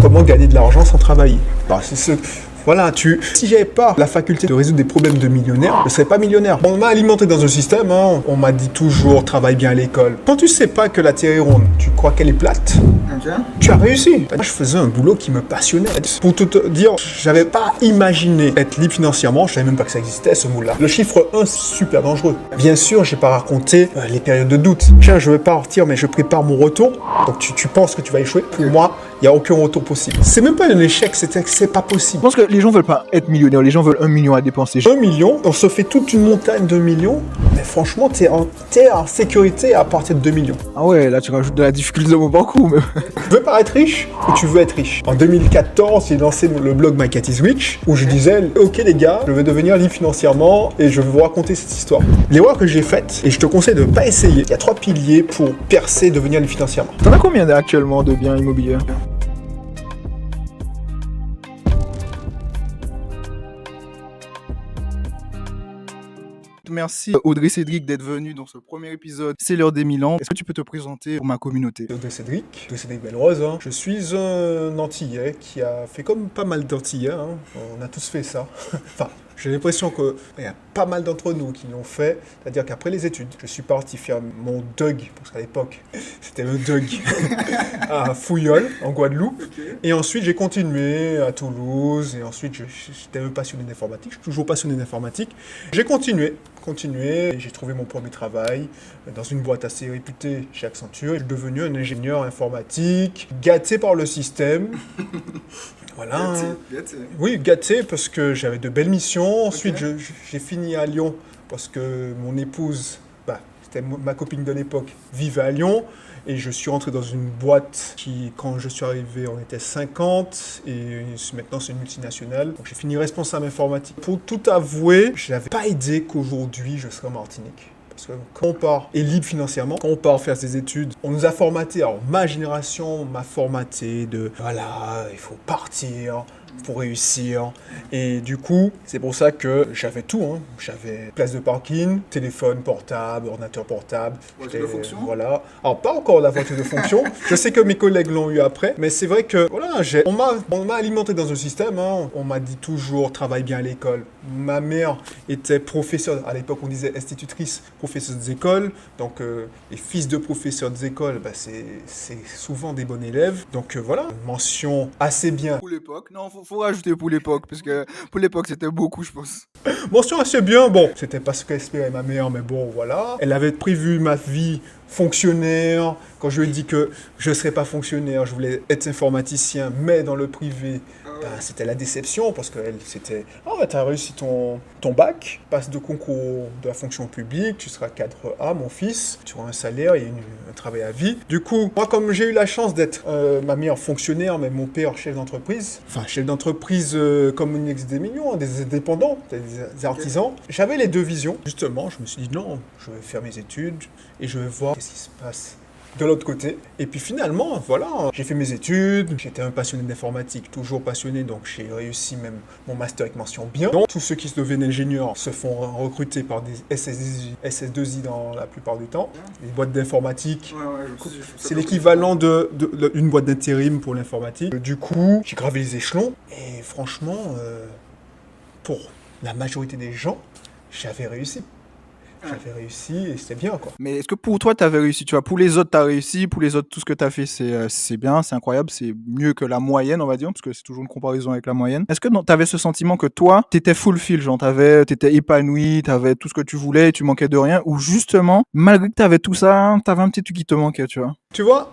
comment gagner de l'argent sans travailler. Bah, voilà, si j'avais pas la faculté de résoudre des problèmes de millionnaire, je serais pas millionnaire. On m'a alimenté dans un système, hein, on m'a dit toujours travaille bien à l'école. Quand tu sais pas que la Terre est ronde, tu crois qu'elle est plate, tu as réussi. Moi, je faisais un boulot qui me passionnait. Pour tout te dire, j'avais pas imaginé être libre financièrement, je savais même pas que ça existait ce mot-là. Le chiffre 1, c'est super dangereux. Bien sûr, j'ai pas raconté les périodes de doute. Tiens, je vais pas partir, mais je prépare mon retour. Donc tu penses que tu vas échouer. Pour moi, il n'y a aucun retour possible. C'est même pas un échec, c'est pas possible. Je pense que les gens veulent pas être millionnaires, les gens veulent 1 million à dépenser. 1 million, on se fait toute une montagne de millions, mais franchement, t'es en sécurité à partir de 2 millions. Ah ouais, là tu rajoutes de la difficulté dans mon parcours. Mais... Tu veux paraître riche ou tu veux être riche? En 2014, j'ai lancé le blog My Cat is Rich, où je disais, ok les gars, je vais devenir libre financièrement et je vais vous raconter cette histoire. L'erreur que j'ai faite, et je te conseille de ne pas essayer, il y a 3 piliers pour percer, devenir libre financièrement. T'en as combien actuellement de biens immobiliers? Merci Audrey Cédric d'être venu dans ce premier épisode. C'est l'heure des 1000 ans. Est-ce que tu peux te présenter pour ma communauté? Audrey Cédric Bellerose. Hein. Je suis un Antillais qui a fait comme pas mal d'Antillais. Hein. On a tous fait ça. Enfin, j'ai l'impression qu'il y a pas mal d'entre nous qui l'ont fait. C'est-à-dire qu'après les études, je suis parti faire mon DUG, parce qu'à l'époque, c'était le DUG, à Fouillol, en Guadeloupe. Okay. Et ensuite, j'ai continué à Toulouse. Et ensuite, j'étais passionné d'informatique. Je suis toujours passionné d'informatique. J'ai continué, et j'ai trouvé mon premier travail dans une boîte assez réputée chez Accenture. Je suis devenu un ingénieur informatique, gâté par le système. Voilà. Gâté. Oui, gâté parce que j'avais de belles missions. Ensuite, j'ai fini à Lyon parce que mon épouse, c'était ma copine de l'époque, vivait à Lyon. Et je suis rentré dans une boîte qui, quand je suis arrivé, on était 50. Et maintenant, c'est une multinationale. Donc, j'ai fini responsable informatique. Pour tout avouer, je n'avais pas idée qu'aujourd'hui, je serais en Martinique. Parce que quand on part et libre financièrement, quand on part faire ses études, on nous a formaté. Alors, ma génération m'a formaté de voilà, il faut partir pour réussir. Et du coup, c'est pour ça que j'avais tout. Hein. J'avais place de parking, téléphone portable, ordinateur portable. Voiture de fonction. Voilà. Alors, pas encore la voiture de fonction. Je sais que mes collègues l'ont eu après. Mais c'est vrai que, voilà, on m'a alimenté dans un système. Hein. On m'a dit toujours, travaille bien à l'école. Ma mère était professeure. À l'époque, on disait institutrice, professeure des écoles. Donc, les fils de professeurs des écoles, c'est souvent des bons élèves. Donc, voilà. Mention assez bien. Pour l'époque. Non, faut rajouter pour l'époque, parce que pour l'époque, c'était beaucoup, je pense. Mention assez bien. Bon, c'était pas ce qu'espérait ma mère, mais bon, voilà. Elle avait prévu ma vie fonctionnaire. Quand je lui ai dit que je ne serais pas fonctionnaire, je voulais être informaticien, mais dans le privé, c'était la déception parce qu'elle, c'était « Ah, tu as réussi ton bac, passe de concours de la fonction publique, tu seras cadre A, mon fils, tu auras un salaire et un travail à vie. » Du coup, moi, comme j'ai eu la chance d'être ma mère fonctionnaire, mais mon père chef d'entreprise, comme il existe des millions, des indépendants, des artisans, j'avais les deux visions. Justement, je me suis dit « Non, je vais faire mes études et je vais voir qu'est-ce qui se passe de l'autre côté. » Et puis finalement, voilà, j'ai fait mes études, j'étais un passionné d'informatique, toujours passionné, donc j'ai réussi même mon master avec mention bien. Donc tous ceux qui se deviennent ingénieurs se font recruter par des SS2I dans la plupart du temps. Les boîtes d'informatique, c'est l'équivalent d'une boîte d'intérim pour l'informatique. Du coup, j'ai gravé les échelons et franchement, pour la majorité des gens, j'avais réussi. J'avais réussi et c'était bien, quoi. Mais est-ce que pour toi, tu avais réussi? Tu vois, pour les autres, tu as réussi. Pour les autres, tout ce que tu as fait, c'est bien, c'est incroyable. C'est mieux que la moyenne, on va dire, parce que c'est toujours une comparaison avec la moyenne. Est-ce que tu avais ce sentiment que toi, tu étais fulfill, genre, tu étais épanoui, tu avais tout ce que tu voulais et tu manquais de rien? Ou justement, malgré que tu avais tout ça, tu avais un petit truc qui te manquait, tu vois? Tu vois,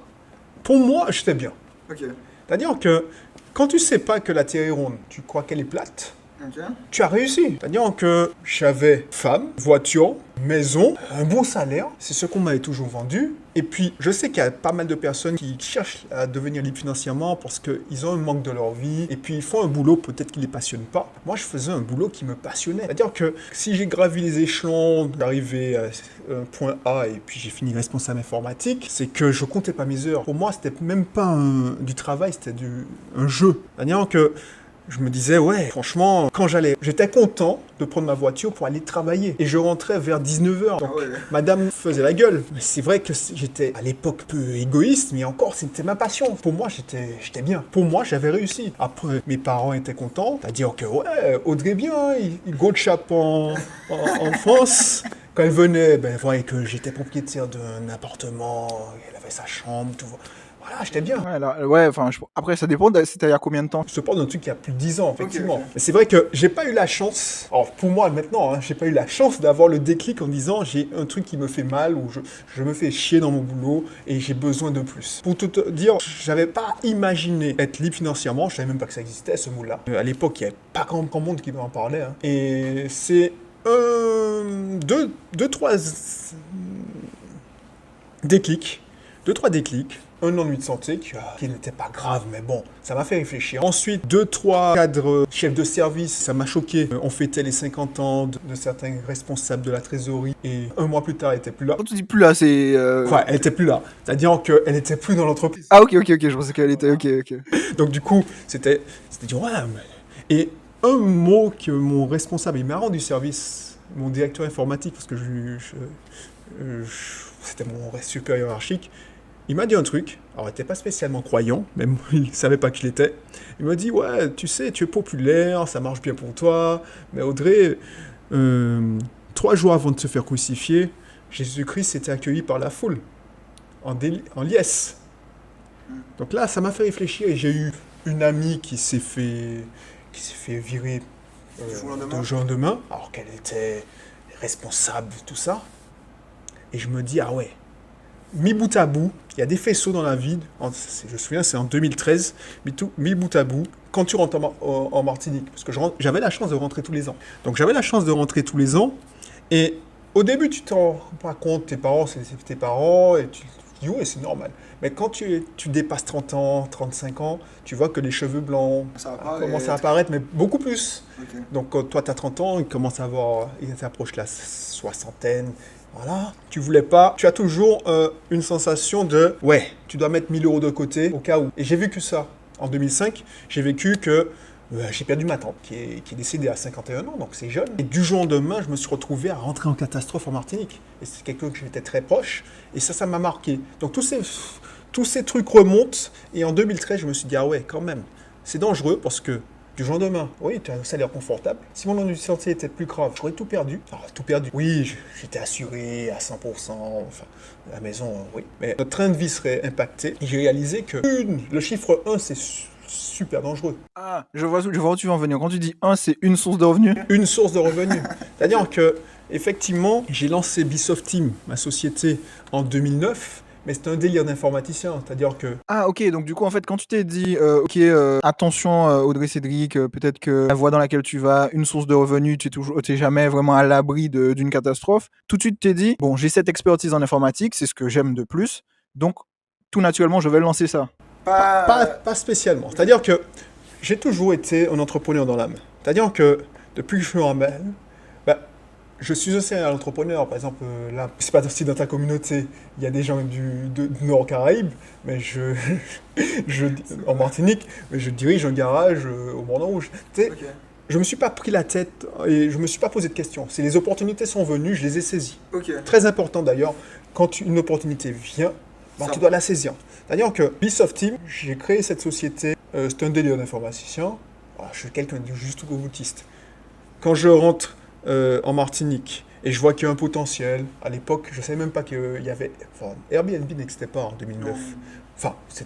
pour moi, j'étais bien. Ok. C'est-à-dire que quand tu sais pas que la Terre est ronde, tu crois qu'elle est plate. Okay. Tu as réussi. C'est-à-dire que j'avais femme, voiture, maison, un bon salaire. C'est ce qu'on m'avait toujours vendu. Et puis, je sais qu'il y a pas mal de personnes qui cherchent à devenir libres financièrement parce qu'ils ont un manque de leur vie. Et puis, ils font un boulot peut-être qui ne les passionne pas. Moi, je faisais un boulot qui me passionnait. C'est-à-dire que si j'ai gravi les échelons, d'arriver à un point A et puis j'ai fini responsable informatique, c'est que je comptais pas mes heures. Pour moi, c'était même pas du travail, c'était un jeu. C'est-à-dire que je me disais, ouais, franchement, j'étais content de prendre ma voiture pour aller travailler. Et je rentrais vers 19h. Donc, madame faisait la gueule. Mais c'est vrai que j'étais à l'époque peu égoïste, mais encore, c'était ma passion. Pour moi, j'étais bien. Pour moi, j'avais réussi. Après, mes parents étaient contents. C'est-à-dire que, ouais, Audrey bien, il go de chape en France. Quand elle venait, ben, elle voyait que j'étais propriétaire d'un appartement, elle avait sa chambre, tout. Voilà, j'étais bien. Après, ça dépend, c'était il y a combien de temps? Je te parle d'un truc qui a plus de 10 ans, effectivement. Okay. Mais c'est vrai que j'ai pas eu la chance, alors pour moi maintenant, j'ai pas eu la chance d'avoir le déclic en disant j'ai un truc qui me fait mal ou je me fais chier dans mon boulot et j'ai besoin de plus. Pour tout te dire, j'avais pas imaginé être libre financièrement, je savais même pas que ça existait ce mot-là. À l'époque, il y avait pas grand monde qui m'en parlait. Et c'est deux, trois déclics. 2-3 déclics, un ennui de santé qui n'était pas grave, mais bon, ça m'a fait réfléchir. Ensuite, 2-3 cadres, chefs de service, ça m'a choqué. On fêtait les 50 ans de certains responsables de la trésorerie et un mois plus tard, elle n'était plus là. Quand tu dis plus là, c'est... Ouais, elle n'était plus là. C'est-à-dire qu'elle n'était plus dans l'entreprise. Ah ok, je pensais qu'elle était... Ok. Donc du coup, c'était dire, ouais, mais... Et un mot que mon responsable, il m'a rendu service, mon directeur informatique, parce que c'était mon supérieur hiérarchique, il m'a dit un truc, alors il n'était pas spécialement croyant, même il ne savait pas que je l'étais. Il m'a dit, ouais, tu sais, tu es populaire, ça marche bien pour toi, mais Audrey, 3 jours avant de se faire crucifier, Jésus-Christ s'était accueilli par la foule, en liesse. Donc là, ça m'a fait réfléchir et j'ai eu une amie qui s'est fait virer d'un jour au lendemain, alors qu'elle était responsable de tout ça. Et je me dis, ah ouais, mis bout à bout, il y a des faisceaux dans la vie, je me souviens, c'est en 2013, mis bout à bout, quand tu rentres en Martinique, parce que j'avais la chance de rentrer tous les ans. Donc j'avais la chance de rentrer tous les ans, et au début, tu t'en rends pas compte, tes parents, c'est tes parents, et tu dis, oui, c'est normal. Mais quand tu dépasses 30 ans, 35 ans, tu vois que les cheveux blancs commencent à apparaître, mais beaucoup plus. Okay. Donc toi, tu as 30 ans, ils t'approchent la soixantaine. Voilà, tu voulais pas, tu as toujours une sensation de « ouais, tu dois mettre 1 000 € de côté au cas où ». Et j'ai vécu ça. En 2005, j'ai vécu que j'ai perdu ma tante qui est décédée à 51 ans, donc c'est jeune. Et du jour au lendemain, je me suis retrouvé à rentrer en catastrophe en Martinique. Et c'est quelqu'un que j'étais très proche, et ça m'a marqué. Donc tous ces trucs remontent, et en 2013, je me suis dit « ah ouais, quand même, c'est dangereux parce que… » Du jour au lendemain, oui, tu as un salaire confortable. Si mon ennui de santé était plus grave, j'aurais tout perdu. Alors, tout perdu. Oui, j'étais assuré à 100%, enfin, la maison, oui. Mais notre train de vie serait impacté. Et j'ai réalisé que le chiffre 1, c'est super dangereux. Ah, je vois où tu veux en venir. Quand tu dis 1, c'est une source de revenus. Une source de revenus. C'est-à-dire que, effectivement, j'ai lancé Bisoft Team, ma société, en 2009. Mais c'est un délire d'informaticien, c'est-à-dire que... Ah ok, donc du coup en fait quand tu t'es dit attention Audrey Cédric, peut-être que la voie dans laquelle tu vas, une source de revenus, t'es jamais vraiment à l'abri d'une catastrophe, tout de suite tu t'es dit, bon j'ai cette expertise en informatique, c'est ce que j'aime de plus, donc tout naturellement je vais lancer ça. Pas spécialement, c'est-à-dire que j'ai toujours été un entrepreneur dans l'âme, c'est-à-dire que depuis que je me rappelle, je suis aussi un entrepreneur, par exemple, là, je ne sais pas si dans ta communauté, il y a des gens du Nord Caraïbes, mais en Martinique, mais je dirige un garage au Mont Rouge. Okay. Je ne me suis pas pris la tête et je ne me suis pas posé de questions. Si les opportunités sont venues, je les ai saisies. Okay. Très important d'ailleurs, quand une opportunité vient, tu dois la saisir. C'est-à-dire que Bisoft Team, j'ai créé cette société, c'est un délire d'informaticien, je suis quelqu'un de juste boutiste. Quand je rentre en Martinique, et je vois qu'il y a un potentiel. À l'époque, je ne savais même pas qu'il y avait... Enfin, Airbnb n'existait pas en 2009. Enfin, ça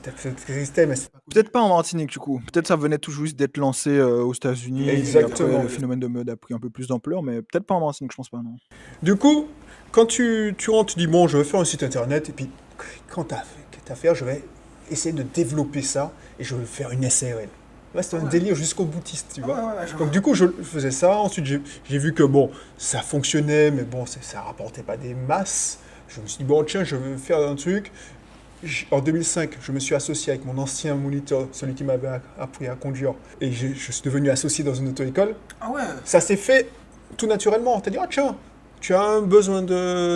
existait, mais... Peut-être pas en Martinique, du coup. Peut-être ça venait tout juste d'être lancé aux États-Unis. Exactement. Et après, le phénomène de mode a pris un peu plus d'ampleur, mais peut-être pas en Martinique, je pense pas, non. Du coup, quand tu rentres, tu dis, bon, je vais faire un site internet, et puis, quand tu as fait, je vais essayer de développer ça, et je vais faire une SARL. Ouais, c'était un délire jusqu'au boutiste, tu vois. Donc du coup, je faisais ça. Ensuite, j'ai vu que bon, ça fonctionnait, mais bon, ça rapportait pas des masses. Je me suis dit, bon, tiens, je veux faire un truc. En 2005, je me suis associé avec mon ancien moniteur, celui qui m'avait appris à conduire. Et je suis devenu associé dans une auto-école. Ah ouais. Ça s'est fait tout naturellement. T'as dit, ah tiens, tu as un besoin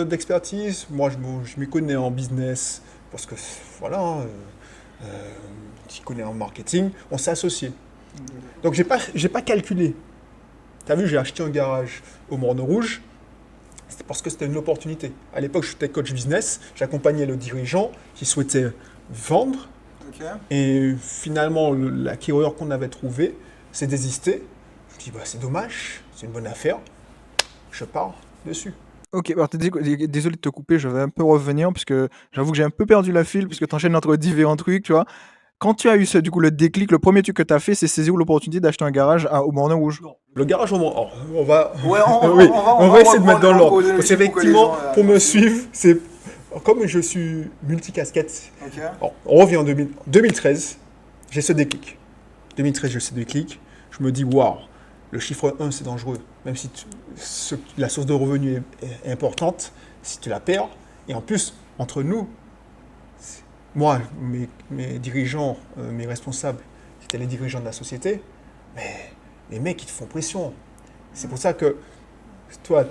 d'expertise. Moi, je m'y connais en business. Parce que, voilà... tu connais en marketing, on s'est associés. Donc j'ai pas calculé. Tu as vu, j'ai acheté un garage au Morne Rouge. C'était parce que c'était une opportunité. À l'époque, j'étais coach business. J'accompagnais le dirigeant qui souhaitait vendre. Ok. Et finalement, l'acquéreur qu'on avait trouvé s'est désisté. Je me dis, bah, c'est dommage, c'est une bonne affaire. Je pars dessus. Ok, alors désolé de te couper, je vais un peu revenir parce que j'avoue que j'ai un peu perdu la file parce que tu enchaînes entre différents trucs, tu vois. Quand tu as eu du coup, le déclic, le premier truc que tu as fait, c'est saisir l'opportunité d'acheter un garage au Morne Rouge. Le garage au Mans. On va, Ouais, oui, on va essayer de mettre dans l'ordre. poser les Parce chiffres qu'effectivement, pour que les gens, pour me suivre, c'est comme je suis multicasquette. Ok. Bon, on revient en 2013, j'ai ce déclic. 2013, j'ai ce déclic. Je me dis, waouh, le chiffre 1, c'est dangereux. Même si la source de revenus est importante, si tu la perds, et en plus, entre nous, moi, mes dirigeants, mes responsables, c'était les dirigeants de la société, mais les mecs, ils te font pression. C'est pour ça que toi,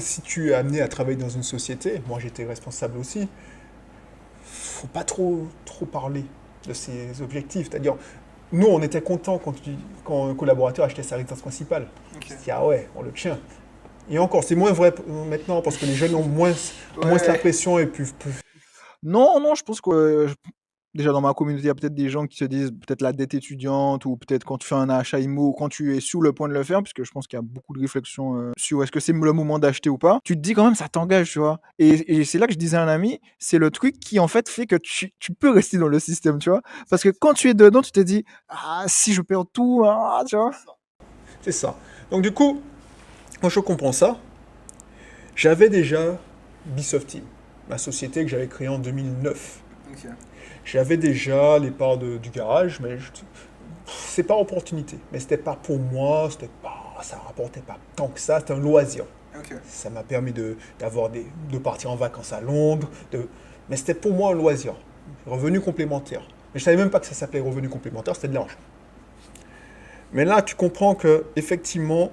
si tu es amené à travailler dans une société, moi j'étais responsable aussi, faut pas trop parler de ses objectifs. C'est-à-dire, nous, on était contents quand un collaborateur achetait sa résidence principale. Ok. On se dit, ah ouais, on le tient. Et encore, c'est moins vrai maintenant parce que les jeunes ont moins la pression et puis Non, je pense que déjà dans ma communauté, il y a peut-être des gens qui se disent peut-être la dette étudiante ou peut-être quand tu fais un achat IMO ou quand tu es sur le point de le faire, puisque je pense qu'il y a beaucoup de réflexions sur est-ce que c'est le moment d'acheter ou pas. Tu te dis quand même, ça t'engage, tu vois. Et c'est là que je disais à un ami, c'est le truc qui en fait fait que tu peux rester dans le système, tu vois. Parce que quand tu es dedans, tu te dis, ah, si je perds tout, tu vois. c'est ça. Donc du coup, quand je comprends ça, j'avais déjà Bisoft Team, ma société que j'avais créée en 2009. J'avais déjà les parts du garage, mais c'est pas opportunité. Mais c'était pas pour moi, ça rapportait pas tant que ça, c'était un loisir. Ça m'a permis de partir en vacances à Londres, mais c'était pour moi un loisir, revenu complémentaire. Mais je savais même pas que ça s'appelait revenu complémentaire, c'était de l'argent. Mais là, tu comprends que effectivement,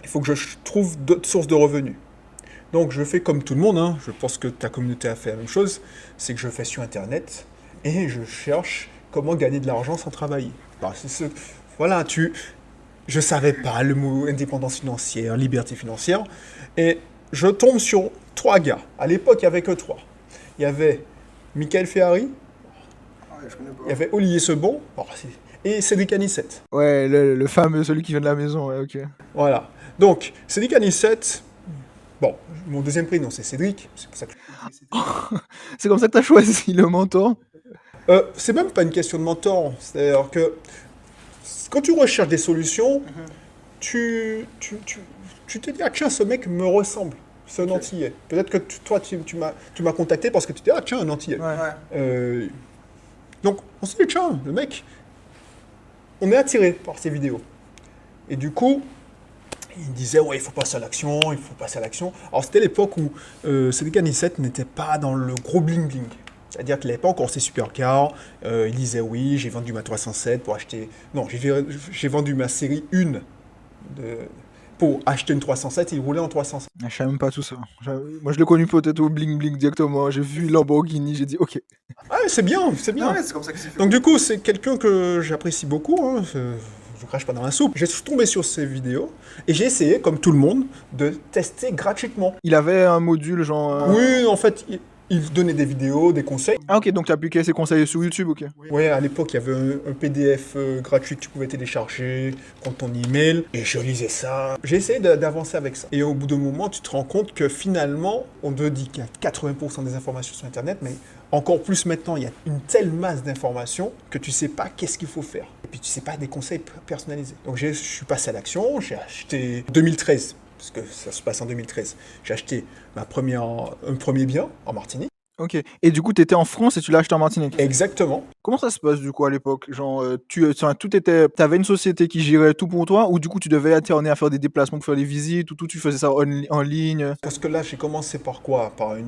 il faut que je trouve d'autres sources de revenus. Donc je fais comme tout le monde, hein. Je pense que ta communauté a fait la même chose, c'est que je fais sur Internet et je cherche comment gagner de l'argent sans travailler. Bah, voilà, je savais pas le mot indépendance financière, liberté financière, et je tombe sur 3 gars. À l'époque, il n'y avait que 3. Il y avait Michael Ferrari, il y avait Olivier Sebon, et Cédric Anissette. Ouais, le fameux, celui qui vient de la maison, ouais, ok. Voilà. Donc, Cédric Anissette, bon, mon deuxième prénom c'est Cédric, c'est pour ça que C'est comme ça que tu as choisi le mentor. c'est même pas une question de mentor. C'est-à-dire que quand tu recherches des solutions, tu te dis, ah tiens, ce mec me ressemble. C'est un Antillais. Peut-être que toi, tu m'as contacté parce que tu te dis, ah tiens, un Antillais. Ouais. Donc, on s'est dit, tiens, le mec, on est attiré par ces vidéos. Et du coup, il disait, ouais, il faut passer à l'action, il faut passer à l'action. Alors, c'était l'époque où Cédric Anissette n'était pas dans le gros bling-bling. C'est-à-dire qu'il n'avait pas encore ses supercars. Il disait, oui, j'ai vendu ma 307 pour acheter... Non, j'ai vendu ma série 1 pour acheter une 307 et il roulait en 307. Je savais même pas tout ça. Moi, je l'ai connu peut-être au bling bling directement. J'ai vu Lamborghini, j'ai dit ok. Ah, c'est bien, c'est bien. Ouais, c'est comme ça que c'est fait. Donc du coup, c'est quelqu'un que j'apprécie beaucoup. Hein. Je crache pas dans la soupe. J'ai tombé sur ces vidéos et j'ai essayé, comme tout le monde, de tester gratuitement. Il avait un module genre. Oui, en fait, il donnait des vidéos, des conseils. Ah ok, donc tu as appliqué ses conseils sur YouTube, ok. Oui, à l'époque, il y avait un PDF gratuit que tu pouvais télécharger, prendre ton email, et je lisais ça. J'ai essayé d'avancer avec ça. Et au bout d'un moment, tu te rends compte que finalement, on te dit qu'il y a 80% des informations sur Internet, mais encore plus maintenant, il y a une telle masse d'informations que tu ne sais pas qu'est-ce qu'il faut faire. Et puis, tu ne sais pas des conseils personnalisés. Donc, je suis passé à l'action, j'ai acheté 2013. Parce que ça se passe en 2013. J'ai acheté un premier bien en Martinique. Ok. Et du coup, tu étais en France et tu l'as acheté en Martinique. Exactement. Comment ça se passe du coup à l'époque? Genre, t'avais une société qui gérait tout pour toi ou du coup tu devais alterner à faire des déplacements pour faire des visites ou tout, tu faisais ça en ligne? Parce que là, j'ai commencé par quoi? Par un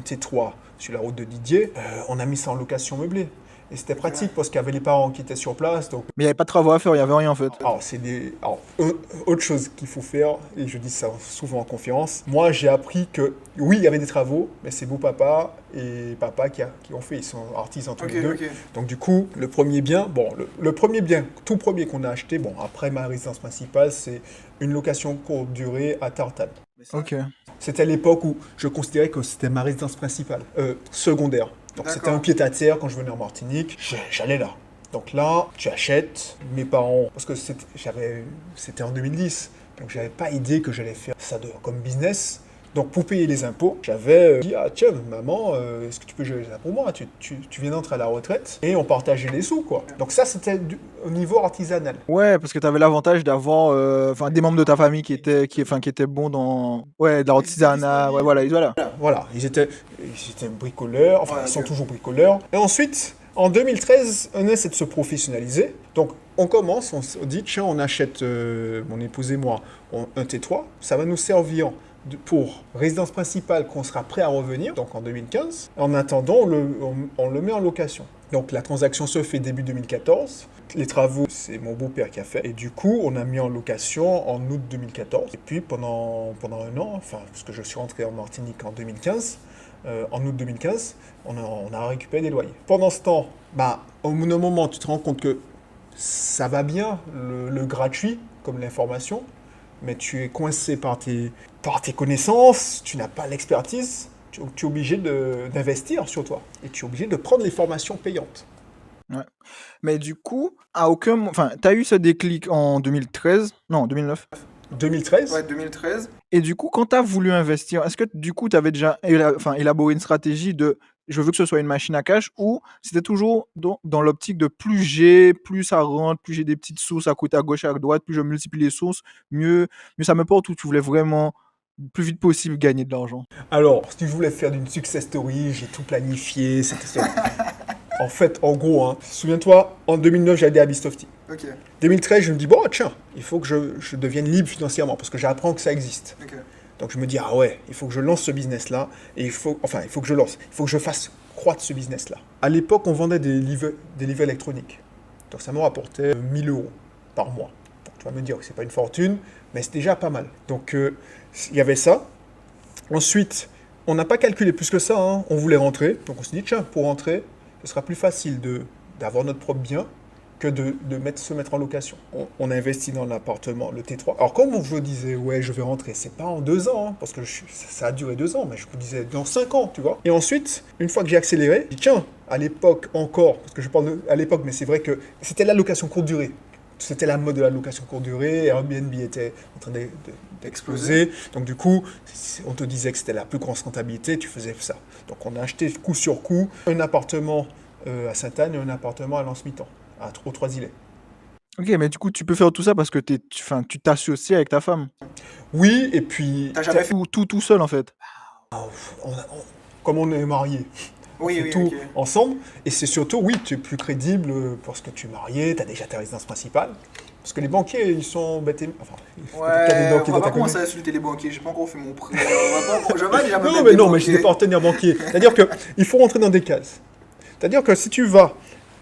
T3 sur la route de Didier. On a mis ça en location meublée. Et c'était pratique parce qu'il y avait les parents qui étaient sur place. Donc, Mais il n'y avait pas de travaux à faire, il n'y avait rien en fait. autre chose qu'il faut faire, et je dis ça souvent en conférence, moi j'ai appris que oui, il y avait des travaux, mais c'est beau-papa et papa qui ont fait, ils sont artisans tous les deux. Donc du coup, le premier bien, le premier bien, tout premier qu'on a acheté, bon, après ma résidence principale, c'est une location courte durée à Tartane. Ok. C'était l'époque où je considérais que c'était ma résidence principale, secondaire. Donc c'était un pied-à-terre quand je venais en Martinique, j'allais là. Donc là, tu achètes, mes parents, parce que c'était en 2010, donc j'avais pas idée que j'allais faire ça comme business. Donc pour payer les impôts, j'avais dit, ah tiens maman, est-ce que tu peux gérer ça pour moi, tu viens d'entrer à la retraite, et on partageait les sous quoi. Donc ça c'était au niveau artisanal. Ouais, parce que tu avais l'avantage d'avoir des membres de ta famille qui étaient bons dans de l'artisanat. Ouais, voilà. Voilà, ils étaient bricoleurs, enfin ils sont toujours bricoleurs. Et ensuite, en 2013, on essaie de se professionnaliser. Donc on commence, on se dit, tiens, on achète, mon épouse et moi, un T3, ça va nous servir pour résidence principale qu'on sera prêt à revenir, donc en 2015. En attendant, on le met en location. Donc la transaction se fait début 2014. Les travaux, c'est mon beau-père qui a fait. Et du coup, on a mis en location en août 2014. Et puis pendant un an, parce que je suis rentré en Martinique en 2015, en août 2015, on a récupéré des loyers. Pendant ce temps, au bout d'un moment, tu te rends compte que ça va bien, le gratuit, comme l'information, mais tu es coincé par tes connaissances, tu n'as pas l'expertise, tu es obligé d'investir sur toi. Et tu es obligé de prendre les formations payantes. Ouais. Mais du coup, t'as eu ce déclic en 2013? Non, 2009. 2013. Ouais, 2013. Et du coup, quand t'as voulu investir, est-ce que du coup, t'avais déjà élaboré une stratégie de je veux que ce soit une machine à cash, ou c'était toujours dans l'optique de plus ça rentre, plus j'ai des petites sources à côté, à gauche, à droite, plus je multiplie les sources, mieux ça me porte, où tu voulais vraiment le plus vite possible gagner de l'argent? Alors, si je voulais faire d'une success story, j'ai tout planifié, c'était ça. En fait, en gros, souviens-toi, en 2009, j'ai aidé à Bistofty. Ok. 2013, je me dis, bon, tiens, il faut que je devienne libre financièrement, parce que j'apprends que ça existe. Ok. Donc je me dis, ah ouais, il faut que je lance ce business-là, et il faut que je fasse croître ce business-là. À l'époque, on vendait des livrets électroniques. Donc ça me rapportait 1 000 € par mois. Donc tu vas me dire que c'est pas une fortune, mais c'est déjà pas mal. Donc il y avait ça. Ensuite, on n'a pas calculé plus que ça, on voulait rentrer. Donc on s'est dit, tiens, pour rentrer, ce sera plus facile d'avoir notre propre bien que de se mettre en location. On a investi dans l'appartement, le T3. Alors comme je vous disais, ouais, je vais rentrer, c'est pas en 2 ans, parce que ça a duré 2 ans, mais je vous disais dans 5 ans, tu vois. Et ensuite, une fois que j'ai accéléré, j'ai dit, tiens, à l'époque encore, parce que je parle à l'époque, mais c'est vrai que c'était la location courte durée. C'était la mode de la location courte durée, Airbnb était en train d'exploser. Donc du coup, on te disait que c'était la plus grosse rentabilité, tu faisais ça. Donc on a acheté coup sur coup un appartement à Sainte-Anne et un appartement à Lens-Mitan, aux Trois-Îlets. Ok, mais du coup, tu peux faire tout ça parce que tu t'associes avec ta femme. Oui, et puis... T'as jamais fait tout seul, en fait? Comme on est mariés, Oui, tout ensemble. Et c'est surtout, oui, tu es plus crédible parce que tu es marié, tu as déjà ta résidence principale. Parce que les banquiers, ils sont bêtes. Enfin, on va pas commencer à insulter les banquiers, j'ai pas encore fait mon prêt. Non, mais j'ai des partenaires banquiers. C'est-à-dire qu'il faut rentrer dans des cases. C'est-à-dire que si tu vas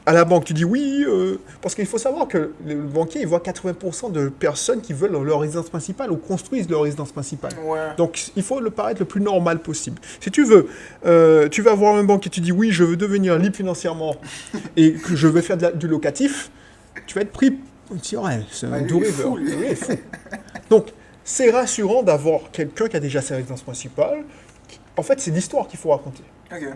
à la banque, tu dis oui, parce qu'il faut savoir que le banquier, il voit 80% de personnes qui veulent leur résidence principale ou construisent leur résidence principale. Ouais. Donc, il faut le paraître le plus normal possible. Si tu veux, tu vas voir un banquier et tu dis oui, je veux devenir libre financièrement et que je veux faire du locatif, tu vas être pris. Tu dis, ouais, c'est un doux rêveur. Il est fou. Donc, c'est rassurant d'avoir quelqu'un qui a déjà sa résidence principale. En fait, c'est l'histoire qu'il faut raconter. Ok.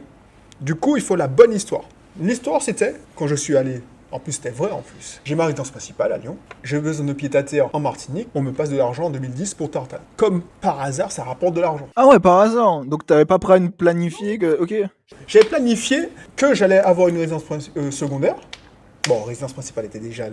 Du coup, il faut la bonne histoire. L'histoire, c'était, quand je suis allé, en plus c'était vrai en plus, j'ai ma résidence principale à Lyon, j'ai besoin de pied-à-terre en Martinique, on me passe de l'argent en 2010 pour Tartane. Comme par hasard, ça rapporte de l'argent. Ah ouais, par hasard. Donc t'avais pas planifié que... Ok. J'avais planifié que j'allais avoir une résidence secondaire. Bon, résidence principale était déjà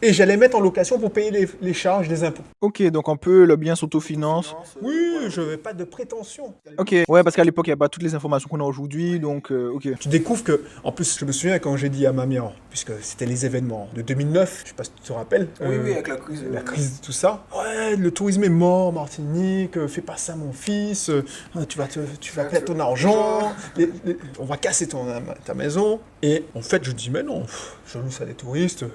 et j'allais mettre en location pour payer les charges, les impôts. Ok, donc un peu le bien s'autofinance. Oui, je n'avais pas de prétention. Ok, ouais, parce qu'à l'époque, il n'y a pas toutes les informations qu'on a aujourd'hui, donc ok. Tu découvres que, en plus, je me souviens quand j'ai dit à ma mère, puisque c'était les événements de 2009, je sais pas si tu te rappelles. avec la crise. La crise, tout ça. Ouais, le tourisme est mort, Martinique, fais pas ça, mon fils, tu vas perdre ton argent, on va casser ta maison. Et en fait, je dis, mais non, je loue ça à des touristes,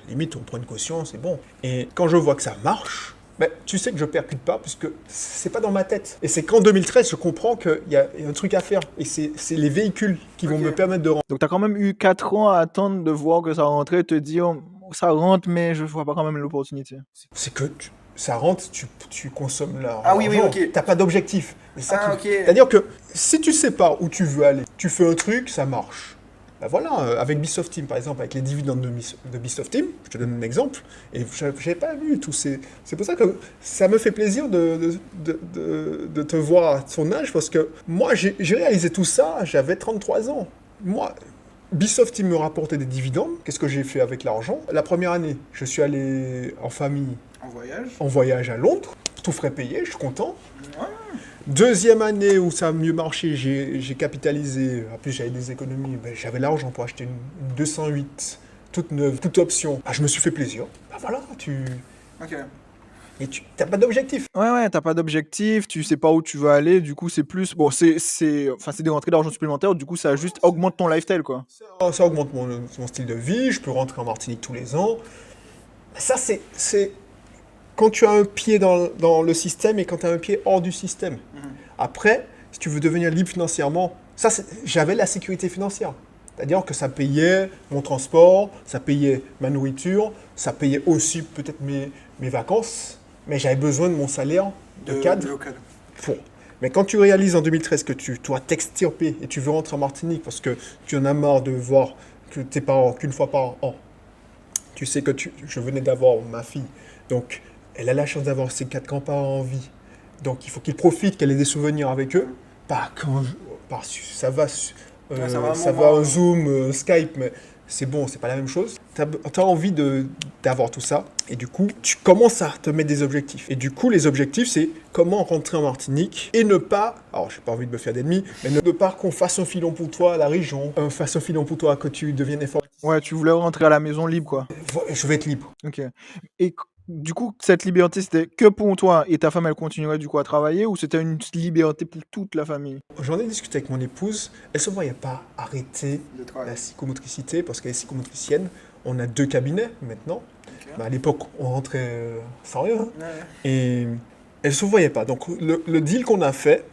limite, on prend une caution, c'est bon. Et quand je vois que ça marche, ben, tu sais que je percute pas, puisque c'est pas dans ma tête. Et c'est qu'en 2013, je comprends qu'il y a un truc à faire. Et c'est les véhicules qui vont me permettre de rentrer. Donc tu as quand même eu 4 ans à attendre de voir que ça rentrait, et te dire, ça rentre, mais je vois pas quand même l'opportunité. C'est que ça rentre, tu consommes l'argent. Ah oui, ok. T'as pas d'objectif. Ok. C'est-à-dire que si tu sais pas où tu veux aller, tu fais un truc, ça marche. Ben voilà, avec Bisoft Team par exemple, avec les dividendes de Bisoft Team, je te donne un exemple, et j'ai pas vu tous ces... C'est pour ça que ça me fait plaisir de te voir à ton âge, parce que moi j'ai réalisé tout ça, j'avais 33 ans. Moi, Bisoft Team me rapportait des dividendes, qu'est-ce que j'ai fait avec l'argent? La première année, je suis allé en famille en voyage à Londres, tout frais payé, je suis content. Ouais. Deuxième année où ça a mieux marché, j'ai capitalisé. En plus, j'avais des économies. Ben, j'avais l'argent pour acheter une 208, toute neuve, toute option. Ah, je me suis fait plaisir. Ben voilà, Ok. Et tu n'as pas d'objectif. Ouais, t'as pas d'objectif, tu sais pas où tu veux aller, du coup c'est plus... Bon, c'est des rentrées d'argent supplémentaires, du coup ça juste augmente ton lifestyle, quoi. Ça augmente mon style de vie. Je peux rentrer en Martinique tous les ans. Ça, c'est quand tu as un pied dans le système et quand tu as un pied hors du système. Après, si tu veux devenir libre financièrement, j'avais la sécurité financière. C'est-à-dire que ça payait mon transport, ça payait ma nourriture, ça payait aussi peut-être mes vacances, mais j'avais besoin de mon salaire de cadre. Pour. Mais quand tu réalises en 2013 que tu dois t'extirper et tu veux rentrer en Martinique parce que tu en as marre de voir que tes parents qu'une fois par an, tu sais que je venais d'avoir ma fille, donc elle a la chance d'avoir ses 4 grands-parents en vie. Donc il faut qu'ils profitent, qu'elle ait des souvenirs avec eux. Ça va en Zoom, Skype, mais c'est bon, c'est pas la même chose. Tu as envie d'avoir tout ça, et du coup, tu commences à te mettre des objectifs. Et du coup, les objectifs, c'est comment rentrer en Martinique et ne pas, alors j'ai pas envie de me faire d'ennemis, mais ne pas qu'on fasse un filon pour toi à la région, fasse un filon pour toi que tu deviennes informaticien. Ouais, tu voulais rentrer à la maison libre, quoi. Je vais être libre. Ok. Et du coup, cette liberté, c'était que pour toi et ta femme, elle continuerait du coup à travailler, ou c'était une liberté pour toute la famille? J'en ai discuté avec mon épouse. Elle ne se voyait pas arrêter la psychomotricité parce qu'elle est psychomotricienne. On a 2 cabinets maintenant. Okay. Bah, à l'époque, on rentrait sans rien. Ouais. Et elle ne se voyait pas. Donc le deal qu'on a fait,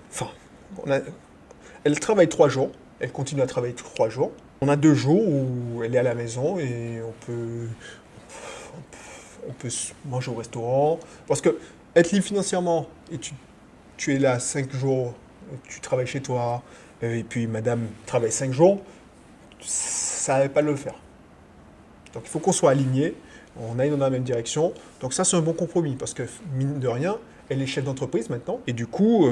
elle travaille 3 jours. Elle continue à travailler 3 jours. On a 2 jours où elle est à la maison et on peut manger au restaurant. Parce que être libre financièrement, et tu es là 5 jours, tu travailles chez toi, et puis madame travaille 5 jours, ça n'allait pas le faire. Donc il faut qu'on soit aligné, on aille dans la même direction. Donc ça, c'est un bon compromis, parce que mine de rien, elle est chef d'entreprise maintenant, et du coup,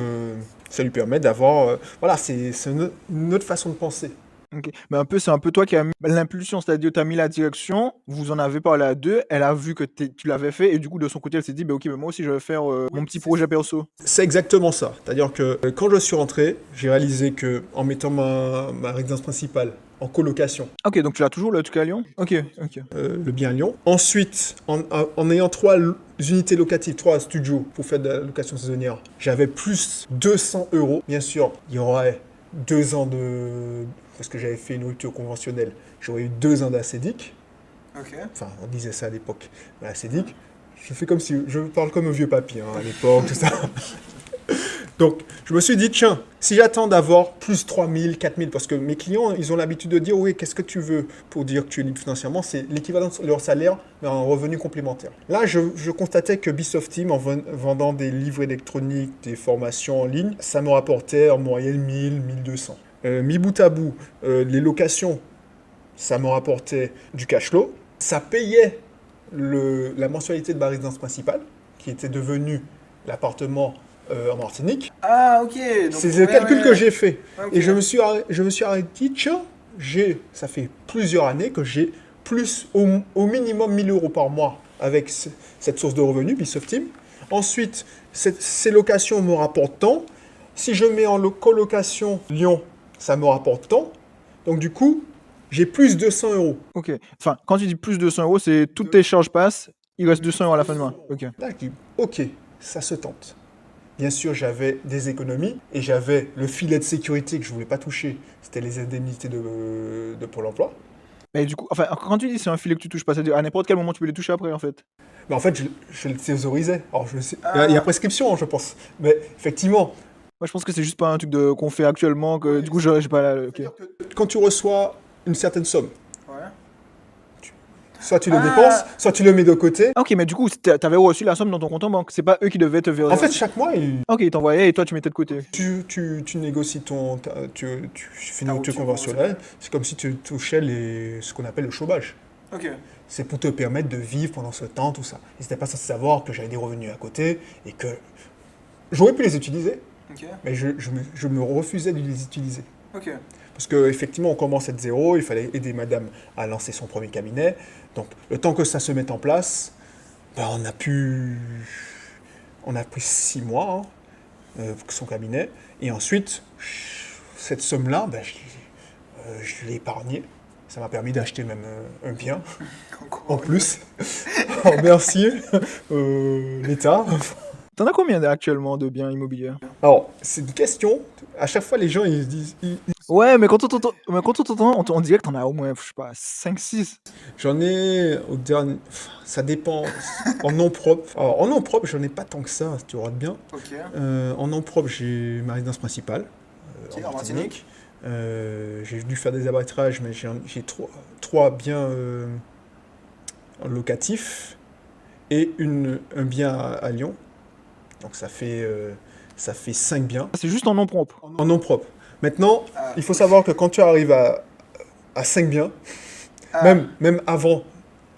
ça lui permet d'avoir... voilà, c'est une autre façon de penser. Okay. Mais c'est un peu toi qui as mis l'impulsion, c'est-à-dire tu as mis la direction, vous en avez parlé à 2, elle a vu que tu l'avais fait et du coup de son côté elle s'est dit ok, mais moi aussi je vais faire mon petit projet perso. C'est exactement ça, c'est-à-dire que quand je suis rentré, j'ai réalisé que en mettant ma résidence principale en colocation. Ok, donc tu l'as toujours le truc à Lyon? Ok. Le bien à Lyon. Ensuite, en ayant 3 unités locatives, 3 studios pour faire de la location saisonnière, j'avais plus 200 €. Bien sûr, il y aurait 2 ans parce que j'avais fait une rupture conventionnelle, j'aurais eu 2 ans d'ACEDIC. Okay. Enfin, on disait ça à l'époque. Mais ACEDIC, je parle comme un vieux papy à l'époque, tout ça. Donc, je me suis dit, tiens, si j'attends d'avoir plus 3 000, 4 000, parce que mes clients, ils ont l'habitude de dire, oui, qu'est-ce que tu veux pour dire que tu es libre financièrement? C'est l'équivalent de leur salaire, mais en revenu complémentaire. Là, je constatais que Bisoft Team, en vendant des livres électroniques, des formations en ligne, ça me rapportait en moyenne 1000, 1200. Mi bout à bout, les locations, ça me rapportait du cash flow. Ça payait la mensualité de ma résidence principale, qui était devenue l'appartement en Martinique. Ah, ok. C'est le calcul que j'ai fait. Okay. Et je me suis arrêté, tiens, ça fait plusieurs années que j'ai plus au minimum 1 000 euros par mois avec cette source de revenus, Ubisoft Team. Ensuite, ces locations me rapportent tant. Si je mets en colocation Lyon, ça me rapporte tant. Donc du coup, j'ai plus 200 euros. Ok. Enfin, quand tu dis plus de 100 euros, c'est toutes tes charges passent, il reste 200 euros à la fin du mois. Ok. Là, je dis, ok, ça se tente. Bien sûr, j'avais des économies et j'avais le filet de sécurité que je ne voulais pas toucher. C'était les indemnités de Pôle emploi. Mais du coup, enfin, quand tu dis c'est un filet que tu touches pas, c'est-à-dire à n'importe quel moment tu peux les toucher après, en fait. Mais en fait, je le thésaurisais. Alors, il y a prescription, je pense. Mais effectivement, Moi, je pense que c'est juste pas un truc qu'on fait actuellement, que du coup, j'ai pas la. Ok. quand tu reçois une certaine somme, Ouais. soit tu le dépenses, soit tu le mets de côté. Ah, ok, mais du coup, t'avais reçu la somme dans ton compte en banque. C'est pas eux qui devaient te virer. En fait, chaque mois, Ok, ils t'envoyaient et toi, tu mettais de côté. tu négocies tu finis Ta une rupture rupture conventionnelle. C'est comme si tu touchais ce qu'on appelle le chômage. Ok. C'est pour te permettre de vivre pendant ce temps, tout ça. Ils n'étaient pas censés savoir que j'avais des revenus à côté et que j'aurais pu les utiliser, Ok. mais je me refusais de les utiliser. Ok. Parce qu'effectivement, on commençait de zéro, il fallait aider madame à lancer son premier cabinet. Donc, le temps que ça se mette en place, ben, on a pris 6 mois pour son cabinet. Et ensuite, cette somme-là, ben, je l'ai épargnée. Ça m'a permis d'acheter même un bien, en plus. En merci, l'État. T'en as combien actuellement de biens immobiliers? Alors, c'est une question. À chaque fois, les gens, ils se disent... Ouais, mais quand on t'entend, on dirait que t'en as au moins, je sais pas, 5-6. J'en ai au dernier... Ça dépend. En nom propre. Alors, en nom propre, j'en ai pas tant que ça, si tu regardes bien. Ok. En nom propre, j'ai ma résidence principale, en Martinique. J'ai dû faire des arbitrages, mais j'ai trois biens locatifs et un bien à Lyon. Donc ça fait 5 biens. C'est juste en nom propre. En nom propre. Maintenant, il faut savoir que quand tu arrives à 5 biens, même avant,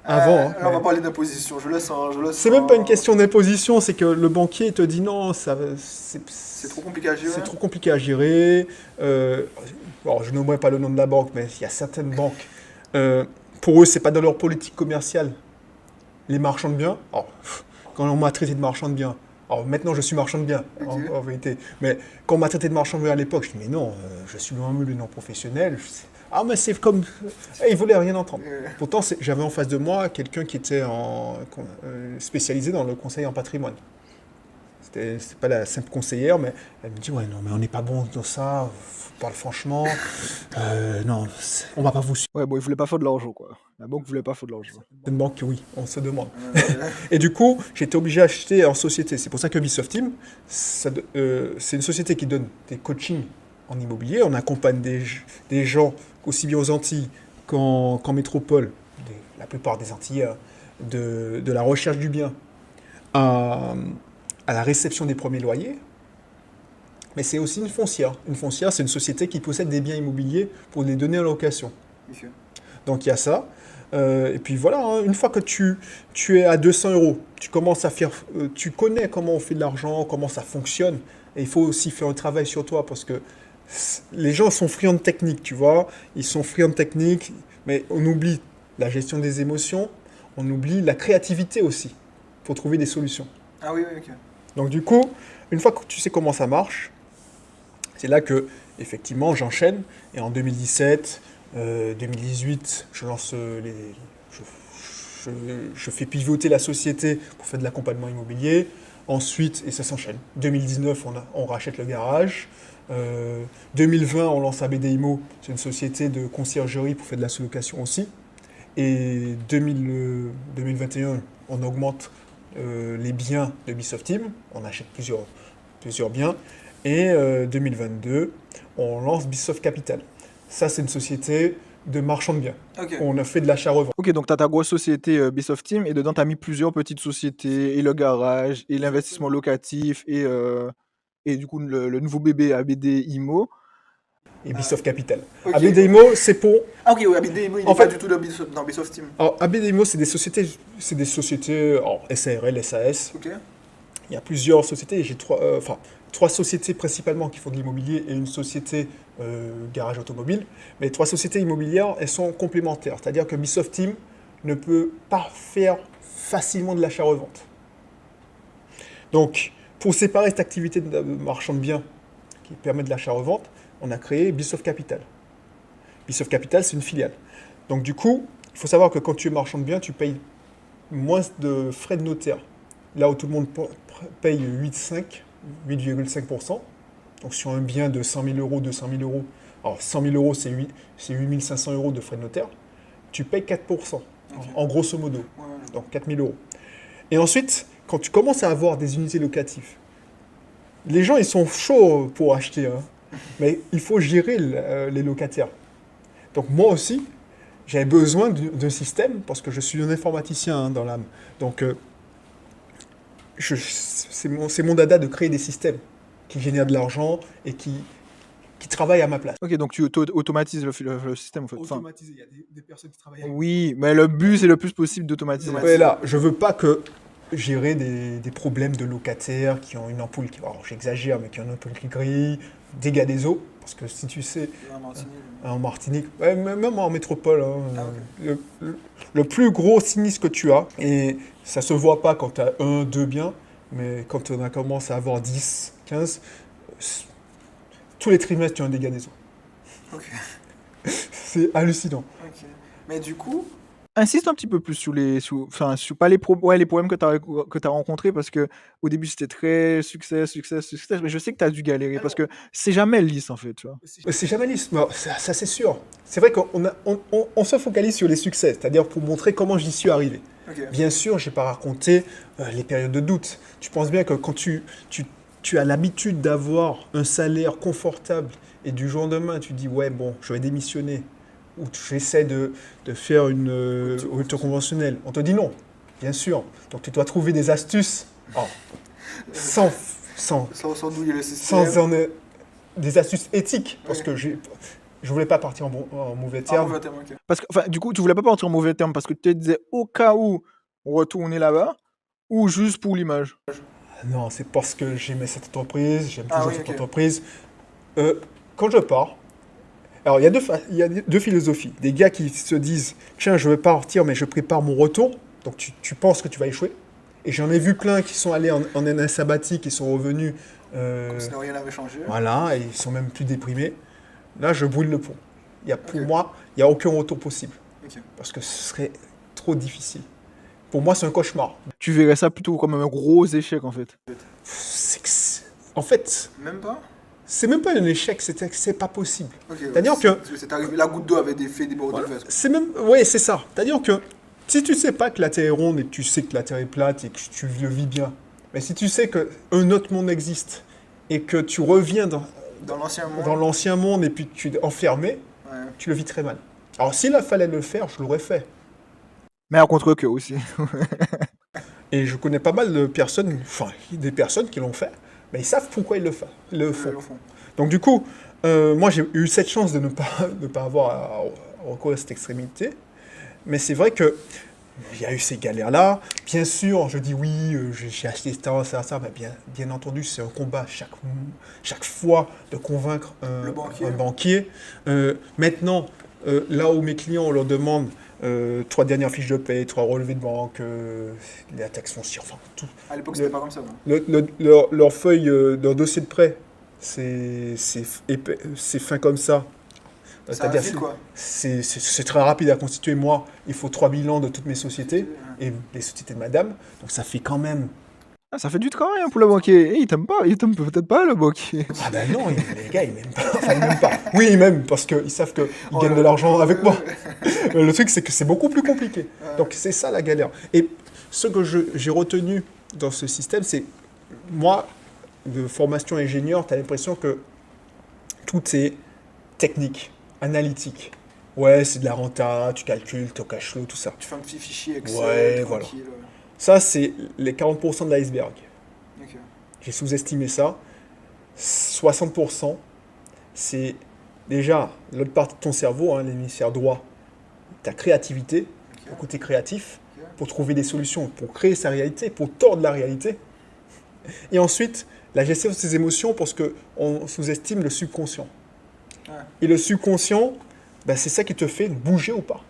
Là, on va parler d'imposition, je le sens. C'est même pas une question d'imposition, c'est que le banquier te dit non, C'est trop compliqué à gérer. c'est trop compliqué à gérer. Alors, je nommerai pas le nom de la banque, mais il y a certaines banques. Pour eux, c'est pas dans leur politique commerciale. Les marchands de biens. Alors, quand on m'a traité de marchand de biens, alors maintenant je suis marchand de biens, en vérité. Mais quand on m'a traité de marchand de biens à l'époque, je dis mais non, je suis loin de non professionnel. Ah mais c'est comme... Ils voulaient rien entendre. Pourtant, j'avais en face de moi quelqu'un qui était spécialisé dans le conseil en patrimoine. C'était pas la simple conseillère, mais elle me dit ouais non mais on n'est pas bon dans ça, parle franchement, non, on va pas vous suivre. Ouais, bon, ils voulaient pas faire de l'argent, quoi. La banque voulait pas faire de l'argent. C'est une banque, oui, on se demande. Et du coup, j'étais obligé d'acheter en société. C'est pour ça que Ubisoft Team, c'est une société qui donne des coachings en immobilier. On accompagne des gens, aussi bien aux Antilles qu'en métropole, la plupart des Antillais, de la recherche du bien à la réception des premiers loyers. Mais c'est aussi une foncière. Une foncière, c'est une société qui possède des biens immobiliers pour les donner en location. Okay. Donc il y a ça. Et puis voilà, hein, une fois que tu es à 200 euros, tu commences à faire, tu connais comment on fait de l'argent, comment ça fonctionne. Et il faut aussi faire un travail sur toi parce que les gens sont friands de technique, tu vois. Ils sont friands de technique, mais on oublie la gestion des émotions, on oublie la créativité aussi pour trouver des solutions. Ah oui, ok. Donc du coup, une fois que tu sais comment ça marche, c'est là que effectivement j'enchaîne. Et en 2017, 2018, je lance je fais pivoter la société pour faire de l'accompagnement immobilier. Ensuite, et ça s'enchaîne. 2019, on rachète le garage. 2020, on lance ABD Immo, c'est une société de conciergerie pour faire de la sous-location aussi. Et 2021, on augmente les biens de Ubisoft Team, on achète plusieurs biens. Et 2022, on lance Ubisoft Capital. Ça, c'est une société de marchand de biens. Okay. On a fait de l'achat-revente. Ok, donc tu as ta grosse société Ubisoft Team, et dedans, tu as mis plusieurs petites sociétés, et le garage, et l'investissement locatif, et du coup, le nouveau bébé ABD Immo. Et Ubisoft Capital. Okay. ABD Immo, c'est pour... Ah ok, oui, ABD Immo, il n'est pas du tout dans Ubisoft Team. Alors, ABD Immo, c'est des sociétés SARL, SAS. Ok. Il y a plusieurs sociétés, j'ai trois sociétés principalement qui font de l'immobilier et une société garage automobile. Mais les trois sociétés immobilières, elles sont complémentaires. C'est-à-dire que Bisoft Team ne peut pas faire facilement de l'achat-revente. Donc, pour séparer cette activité de marchand de biens qui permet de l'achat-revente, on a créé Bisoft Capital. Bisoft Capital, c'est une filiale. Donc, du coup, il faut savoir que quand tu es marchand de biens, tu payes moins de frais de notaire. Là où tout le monde paye 8,5%. Donc, sur un bien de 100 000 euros, 200 000 euros, alors 100 000 euros, c'est 8 500 euros de frais de notaire, tu payes 4%, en grosso modo. Donc, 4 000 euros. Et ensuite, quand tu commences à avoir des unités locatives, les gens, ils sont chauds pour acheter, hein, mais il faut gérer les locataires. Donc moi aussi, j'avais besoin d'un système, parce que je suis un informaticien hein, dans l'âme. Donc c'est mon dada de créer des systèmes qui génèrent de l'argent et qui travaillent à ma place. Ok, donc tu automatises le système en fait. Automatiser, il y a des personnes qui travaillent avec. Oui, mais le but c'est le plus possible d'automatiser. Ouais, là, je veux pas que gérer des problèmes de locataires qui ont une ampoule qui, alors j'exagère, mais qui ont une ampoule qui grille, dégâts des eaux, parce que si tu sais, en Martinique, ouais, même en métropole, hein, le plus gros sinistre que tu as, et ça se voit pas quand tu as 1, 2 biens, mais quand on a commencé à avoir 10, 15, tous les trimestres tu as un dégât des eaux. Ok. C'est hallucinant. Ok. Mais du coup, Insiste un petit peu plus sur pas les problèmes que tu as rencontrés, parce que au début c'était très succès, mais je sais que tu as dû galérer parce que c'est jamais lisse en fait, tu vois. C'est jamais lisse, mais ça c'est sûr. C'est vrai qu'on se focalise sur les succès, c'est-à-dire pour montrer comment j'y suis arrivé. ok. Bien sûr, je n'ai pas raconté les périodes de doute. Tu penses bien que quand tu as l'habitude d'avoir un salaire confortable et du jour au lendemain, tu dis ouais bon, je vais démissionner ou j'essaie de faire une rupture conventionnelle. On te dit non, bien sûr. Donc tu dois trouver des astuces sans Sans douiller le système. des astuces éthiques parce que je voulais pas partir en mauvais termes. mauvais terme, ok. Parce que, enfin, du coup, tu voulais pas partir en mauvais terme parce que tu te disais au cas où retourner là-bas ou juste pour l'image. Non, c'est parce que j'aimais cette entreprise, j'aime Ah toujours oui, cette ok. entreprise. Quand je pars, alors il y a deux philosophies. Des gars qui se disent, tiens, je vais partir, mais je prépare mon retour. Donc tu penses que tu vas échouer. Et j'en ai vu plein qui sont allés en année sabbatique, qui sont revenus. Comme si rien n'avait changé. Voilà, et ils sont même plus déprimés. Là, je brûle le pont. Pour Ok. moi, il n'y a aucun retour possible. Ok. Parce que ce serait trop difficile. Pour moi, c'est un cauchemar. Tu verrais ça plutôt comme un gros échec en fait. En fait, Même pas. c'est même pas un échec, c'est pas possible. Ok. C'est-à-dire que c'est arrivé, la goutte d'eau avait fait déborder le vase. Oui, c'est ça. C'est-à-dire que si tu sais pas que la Terre est ronde et que tu sais que la Terre est plate et que tu le vis bien, mais si tu sais qu'un autre monde existe et que tu reviens Dans l'ancien monde. dans l'ancien monde et puis que tu es enfermé, Ouais. tu le vis très mal. Alors s'il fallait le faire, je l'aurais fait. Mais à contre-cœur aussi. Et je connais pas mal de personnes, enfin des personnes qui l'ont fait, mais ils savent pourquoi ils le font. Le fond. Donc du coup, moi j'ai eu cette chance de ne pas avoir à recourir à cette extrémité. Mais c'est vrai que il y a eu ces galères-là. Bien sûr, je dis oui, j'ai acheté ça, mais bien entendu, c'est un combat chaque fois de convaincre un banquier. Maintenant, là où mes clients, on leur demande 3 dernières fiches de paie, 3 relevés de banque, la taxe foncière, enfin tout. À l'époque, c'était pas comme ça. Non. Leur feuille, leur dossier de prêt, c'est fin comme ça. C'est-à-dire c'est très rapide à constituer. Moi, il faut 3 bilans de toutes mes sociétés et les sociétés de madame. Donc ça fait quand même... Ah, ça fait du travail hein, pour le banquier. Il t'aime pas, il t'aime peut-être pas le banquier. Ah ben non, les gars, ils m'aiment pas. Enfin, ils m'aiment pas. Oui, ils m'aiment parce qu'ils savent qu'ils gagnent de l'argent avec moi. Le truc, c'est que c'est beaucoup plus compliqué. Donc c'est ça la galère. Et ce que j'ai retenu dans ce système, c'est... Moi, de formation ingénieur, tu as l'impression que tout est technique, analytique. Ouais, c'est de la renta, tu calcules, ton cash flow, tout ça. Tu fais un petit fichier Excel, Ouais, voilà. tranquille. Ça, c'est les 40% de l'iceberg. Ok. J'ai sous-estimé ça. 60%, c'est déjà l'autre partie de ton cerveau, hein, l'hémisphère droit, ta créativité, le côté créatif, pour trouver des solutions, pour créer sa réalité, pour tordre la réalité. Et ensuite, la gestion de ses émotions, parce qu'on sous-estime le subconscient. Ouais. Et le subconscient, ben, c'est ça qui te fait bouger ou pas.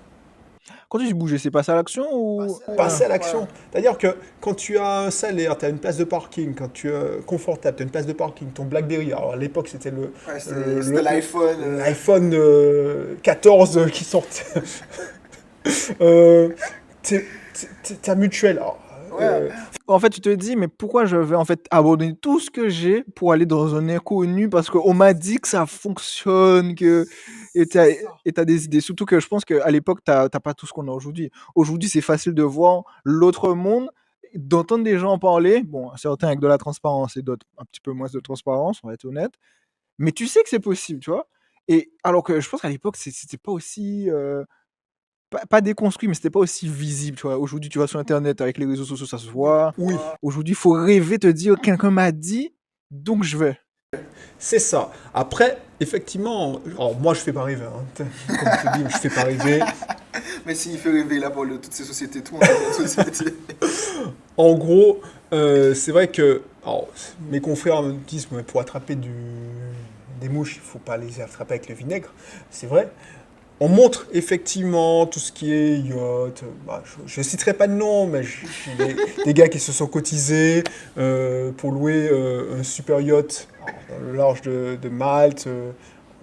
Quand tu dis bouger, c'est passer à l'action ou... Passer à Ouais. l'action. C'est-à-dire que quand tu as un salaire, tu as une place de parking, quand tu es confortable, tu as une place de parking, ton BlackBerry, alors à l'époque c'était Ouais, le- c'était l'iPhone. l'iPhone 14 qui sortait. euh, ta mutuelle. Alors, Ouais. En fait, tu te dis, mais pourquoi je vais en fait abandonner tout ce que j'ai pour aller dans un inconnu parce qu'on m'a dit que ça fonctionne, que et t'as des idées. Surtout que je pense qu'à l'époque, t'as pas tout ce qu'on a aujourd'hui. Aujourd'hui, c'est facile de voir l'autre monde, d'entendre des gens en parler. Bon, certains avec de la transparence et d'autres un petit peu moins de transparence, on va être honnête. Mais tu sais que c'est possible, tu vois. Et alors que je pense qu'à l'époque, c'était pas aussi pas déconstruit, mais c'était pas aussi visible, tu vois. Aujourd'hui, tu vas sur Internet avec les réseaux sociaux, ça se voit. oui, Aujourd'hui, il faut rêver, te dire, quelqu'un m'a dit, donc je vais. c'est ça. Après, effectivement, alors moi je fais pas rêver. Hein. Comme tu dis, je fais pas rêver. Mais s'il fait rêver là pour toutes ces sociétés, tout le monde dans cette société. En gros, c'est vrai que alors, mes confrères me disent mais pour attraper des mouches, il faut pas les attraper avec le vinaigre. C'est vrai. On montre effectivement tout ce qui est yacht. Bah, je ne citerai pas de nom, mais j'ai des gars qui se sont cotisés pour louer un super yacht dans le large de Malte.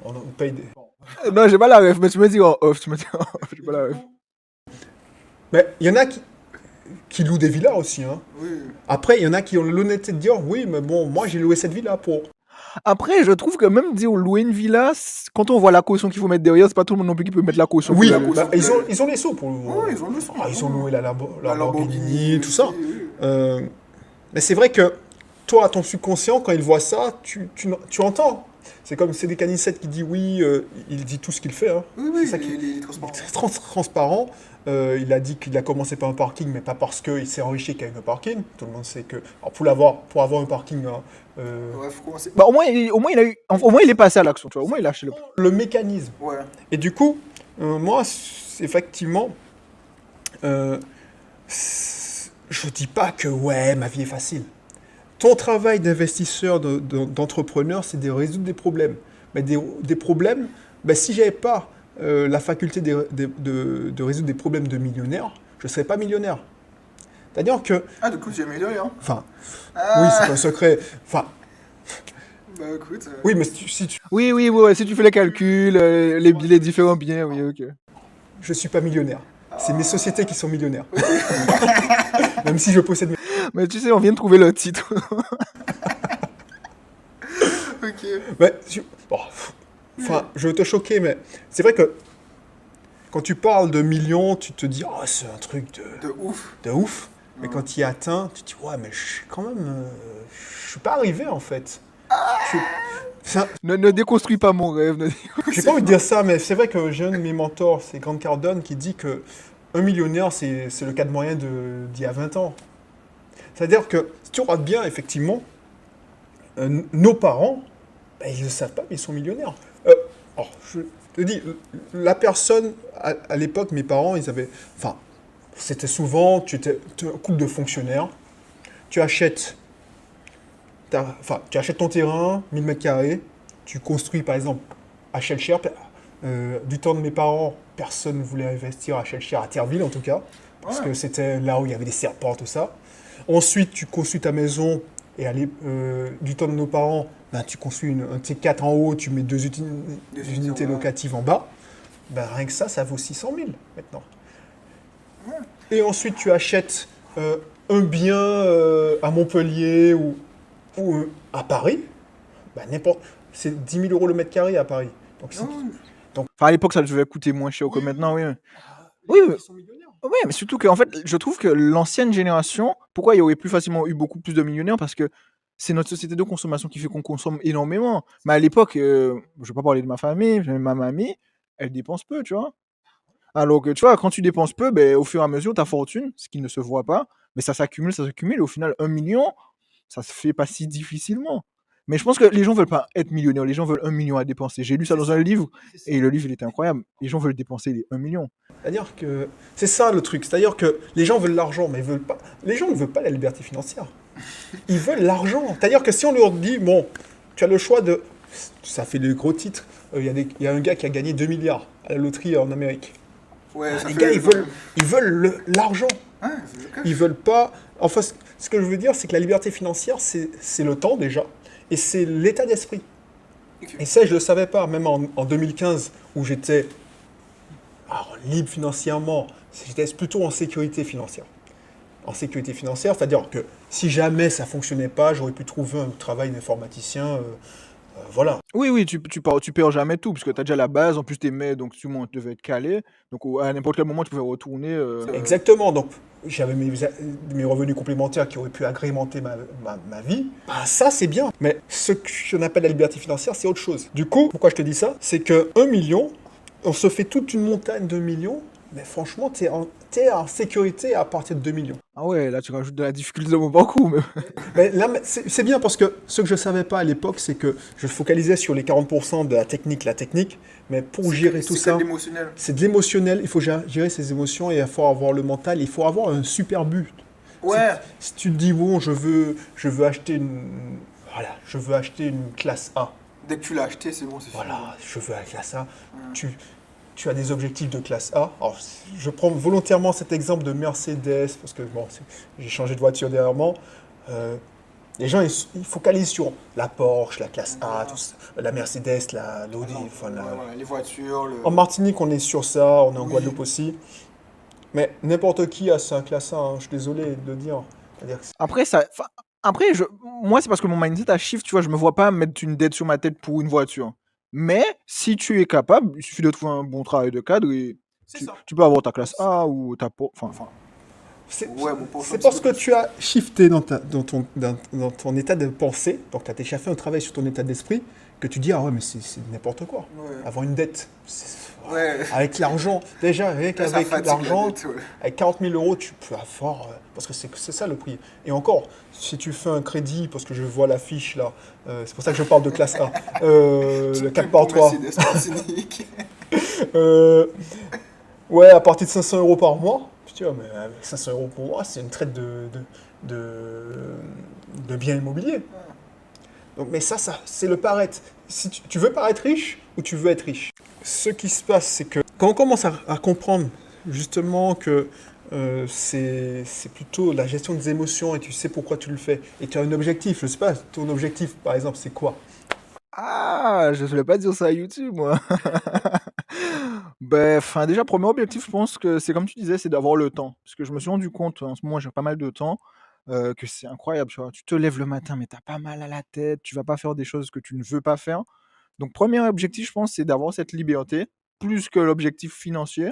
On paye des... Non, j'ai pas la ref, mais tu me dis en off, tu me dis en off, j'ai pas la ref. Mais il y en a qui louent des villas aussi. Hein. Oui. Après, il y en a qui ont l'honnêteté de dire oui, mais bon, moi j'ai loué cette villa pour. Après, je trouve que même dire louer une villa, quand on voit la caution qu'il faut mettre derrière, c'est pas tout le monde non plus qui peut mettre la caution. Oui, la caution bah, qu'il a- ils ont les sous pour louer. Ouais, ils ont le son. Ah, ils ont loué la La Lamborghini, tout ça. aussi, oui. Mais c'est vrai que toi, ton subconscient, quand il voit ça, tu entends. C'est comme c'est des canissettes qui dit oui, il dit tout ce qu'il fait. Hein. Oui, C'est oui, ça les transports. très transparent. Il a dit qu'il a commencé par un parking, mais pas parce qu'il s'est enrichi qu'avec un parking. Tout le monde sait que alors pour avoir un parking, hein, Ouais, faut commencer. Bah, au moins, au moins, il est passé à l'action, tu vois. Au moins, il a lâché le. le mécanisme. Ouais. Et du coup, moi, effectivement, je dis pas que ouais, ma vie est facile. Ton travail d'investisseur, d'entrepreneur, c'est de résoudre des problèmes. Mais des problèmes, ben, si j'avais pas la faculté de résoudre des problèmes de millionnaire, je ne serais pas millionnaire. C'est-à-dire que, Ah, du coup, j'ai amélioré, hein. enfin, Ah, oui, c'est pas un secret. Enfin, Bah, écoute. oui, mais si tu, Oui, oui, ouais, si tu fais les calculs, les différents biens, oui, ok. je suis pas millionnaire. C'est mes sociétés qui sont millionnaires. Même si je possède mes... Mais tu sais, on vient de trouver le titre. Ok. Mais, bon, enfin, je vais te choquer, mais c'est vrai que quand tu parles de millions, tu te dis, oh, c'est un truc De ouf. de ouf. Mais quand tu y atteins, tu te dis, ouais, mais quand même, je suis pas arrivé en fait. Ne déconstruis pas mon rêve. J'ai pas envie de dire ça, mais c'est vrai que j'ai un de mes mentors, c'est Grant Cardone, qui dit que un millionnaire, c'est le cas de moyen d'il y a 20 ans. C'est-à-dire que si tu regardes bien, effectivement, nos parents, ben, ils ne le savent pas, mais ils sont millionnaires. Alors, je te dis, la personne, à l'époque, mes parents, ils avaient... Enfin, c'était souvent, tu étais un couple de fonctionnaires, tu achètes ton terrain, 1000 mètres carrés, tu construis par exemple à Shellshire. Du temps de mes parents, personne ne voulait investir à Shellshire, à Terreville en tout cas, parce que c'était là où il y avait des serpents, tout ça. Ensuite, tu construis ta maison, et du temps de nos parents, ben, tu construis un T4 en haut, tu mets deux unités locatives en bas. Ben, rien que ça vaut 600 000 maintenant. Ouais. Et ensuite, tu achètes un bien à Montpellier ou à Paris, bah, c'est 10 000 euros le mètre carré à Paris. Donc, Enfin, à l'époque, ça devait coûter moins cher que maintenant, oui. Oui, Oui, oui, mais surtout que, en fait, je trouve que l'ancienne génération, pourquoi il y aurait plus facilement eu beaucoup plus de millionnaires? Parce que c'est notre société de consommation qui fait qu'on consomme énormément. Mais à l'époque, je vais pas parler de ma famille, mais ma mamie, elle dépense peu, tu vois. Alors que, tu vois, quand tu dépenses peu, ben, au fur et à mesure, ta fortune, ce qui ne se voit pas, mais ça s'accumule, et au final, 1 million, ça se fait pas si difficilement. Mais je pense que les gens veulent pas être millionnaires, les gens veulent 1 million à dépenser. J'ai lu ça dans un livre, et le livre, il était incroyable. Les gens veulent dépenser les 1 million. C'est-à-dire que c'est ça le truc. C'est-à-dire que les gens veulent l'argent, mais ils veulent pas. Les gens ne veulent pas la liberté financière. Ils veulent l'argent. C'est-à-dire que si on leur dit, bon, tu as le choix de ça fait de gros titres. Il y a un gars qui a gagné 2 milliards à la loterie en Amérique. Ouais, ça Les fait. gars, ils veulent l'argent. Ouais, c'est le cas. Ils veulent pas. Enfin, ce que je veux dire, c'est que la liberté financière, c'est le temps déjà, et c'est l'état d'esprit. Ok. Et ça, je le savais pas, même en 2015, où j'étais libre financièrement, j'étais plutôt en sécurité financière. En sécurité financière, c'est-à-dire que si jamais ça fonctionnait pas, j'aurais pu trouver un travail d'informaticien, voilà. Oui, tu perds jamais tout, puisque tu as déjà la base, en plus t'aimais, donc tout le monde devait être calé. Donc à n'importe quel moment, tu pouvais retourner. C'est vrai. Exactement, donc j'avais mes revenus complémentaires qui auraient pu agrémenter ma vie. Bah, ça, c'est bien. Mais ce qu'on appelle la liberté financière, c'est autre chose. Du coup, pourquoi je te dis ça? C'est que 1 million, on se fait toute une montagne de millions, mais franchement, t'es en sécurité à partir de 2 millions. Ah ouais, là tu rajoutes de la difficulté dans mon parcours. Mais... Mais là, c'est bien parce que ce que je savais pas à l'époque, c'est que je focalisais sur les 40% de la technique, mais pour gérer tout C'est ça, que de l'émotionnel. c'est de l'émotionnel, il faut gérer ses émotions et il faut avoir le mental, il faut avoir un super but. Ouais. Si tu te dis, bon, je veux acheter je veux acheter une classe A. Dès que tu l'as acheté, c'est bon, c'est fini. Voilà, je veux la classe A. Tu as des objectifs de classe A. Alors, je prends volontairement cet exemple de Mercedes, parce que bon, j'ai changé de voiture dernièrement. Les gens, ils focalisent sur la Porsche, la classe A, tout ça, la Mercedes, l'Audi. Non, Enfin, ouais, les voitures, En Martinique, on est sur ça, on est en Oui. Guadeloupe aussi. Mais n'importe qui a sa classe A, hein, je suis désolé de le dire. C'est-à-dire que Après, moi, c'est parce que mon mindset a shift, tu vois, je me vois pas mettre une dette sur ma tête pour une voiture. Mais si tu es capable, il suffit de trouver un bon travail de cadre et c'est ça. tu peux avoir ta classe A ou enfin, C'est Ouais, bon, pour c'est un parce petit que peu tu as shifté dans ton état de pensée, donc tu as déjà fait un travail sur ton état d'esprit, que tu dis, ah ouais, mais c'est n'importe quoi. Ouais. Avoir une dette, Ouais. avec l'argent, déjà, rien Là, ça qu'avec fatigue l'argent, la tête, ouais. avec 40 000 euros, tu peux avoir, parce que c'est ça le prix. Et encore, si tu fais un crédit, parce que je vois l'affiche là, c'est pour ça que je parle de classe A, le 4 par 3. Mercedes Martinique. Ouais, à partir de 500 euros par mois. Putain, mais avec 500 euros pour mois, c'est une traite de biens immobiliers. Donc, mais ça c'est le paraître. Si tu veux paraître riche ou tu veux être riche. Ce qui se passe, c'est que quand on commence à comprendre justement que c'est plutôt la gestion des émotions et tu sais pourquoi tu le fais, et tu as un objectif, je sais pas, ton objectif par exemple, c'est quoi? ah, je voulais pas dire ça à YouTube, moi. Ben, enfin, déjà, premier objectif, je pense que c'est comme tu disais, c'est d'avoir le temps. Parce que je me suis rendu compte, en ce moment, j'ai pas mal de temps, que c'est incroyable, tu vois. Tu te lèves le matin, mais t'as pas mal à la tête, tu vas pas faire des choses que tu ne veux pas faire. Donc, premier objectif, je pense, c'est d'avoir cette liberté, plus que l'objectif financier.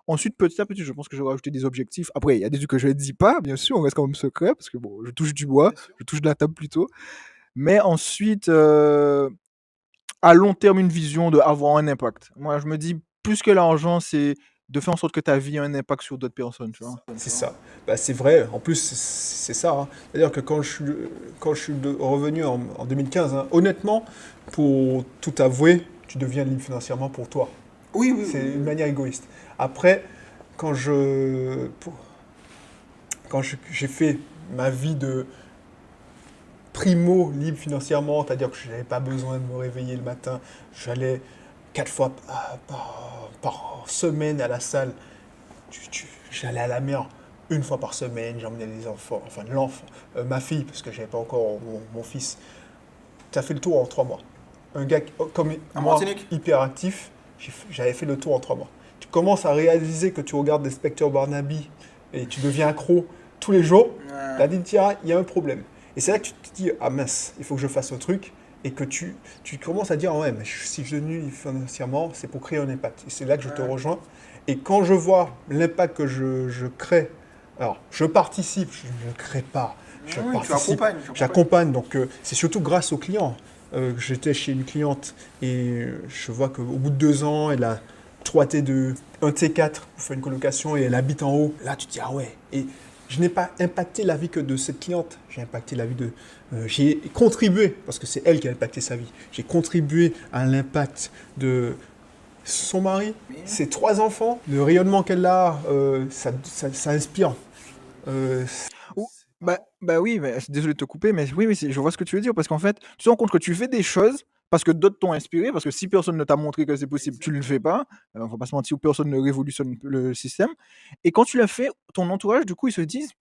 Ensuite, petit à petit, je pense que je vais rajouter des objectifs. Après, il y a des trucs que je ne dis pas, bien sûr, on reste quand même secret, parce que bon, je touche du bois, Bien sûr. je touche de la table plutôt. Mais ensuite, à long terme, une vision de avoir un impact. Moi, je me dis, plus que l'argent, c'est de faire en sorte que ta vie ait un impact sur d'autres personnes, tu vois. C'est ça. Bah, c'est vrai. En plus, c'est ça, hein. C'est-à-dire que quand je suis revenu en 2015, hein, honnêtement, pour tout avouer, tu deviens libre financièrement pour toi. Oui, oui, C'est oui. une manière égoïste. Après, j'ai fait ma vie de primo libre financièrement, c'est-à-dire que je n'avais pas besoin de me réveiller le matin, j'allais 4 fois par semaine à la salle. J'allais à la mer 1 fois par semaine, j'emmenais les enfants, enfin ma fille, parce que j'avais pas encore mon fils. Tu as fait le tour en 3 mois. Un gars comme En moi, Martinique? hyper actif, j'avais fait le tour en 3 mois. Tu commences à réaliser que tu regardes l'inspecteur Barnaby et tu deviens accro tous les jours. Ouais. Tu as dit, tiens, il y a un problème. Et c'est là que tu te dis, ah mince, il faut que je fasse un truc. Et que tu commences à dire, ouais, mais si je deviens libre financièrement, c'est pour créer un impact. Et c'est là que je te rejoins. Et quand je vois l'impact que je crée, alors je participe, je ne crée pas, je Oui, tu participe, accompagnes. j'accompagne. Donc c'est surtout grâce aux clients. J'étais chez une cliente et je vois qu'au bout de 2 ans, elle a 3 T2, un T4 pour faire une colocation et elle habite en haut. Là, tu te dis, ah ouais. Et je n'ai pas impacté la vie que de cette cliente, j'ai impacté la vie de... j'ai contribué, parce que c'est elle qui a impacté sa vie, j'ai contribué à l'impact de son mari, ses 3 enfants, le rayonnement qu'elle a, ça inspire. Euh, Ou- bah oui, mais, désolé de te couper, mais oui, je vois ce que tu veux dire, parce qu'en fait, tu te rends compte que tu fais des choses, parce que d'autres t'ont inspiré, parce que si personne ne t'a montré que c'est possible, tu ne le fais pas. On va pas se mentir, personne ne révolutionne le système. Et quand tu l'as fait, ton entourage, du coup, ils se disent,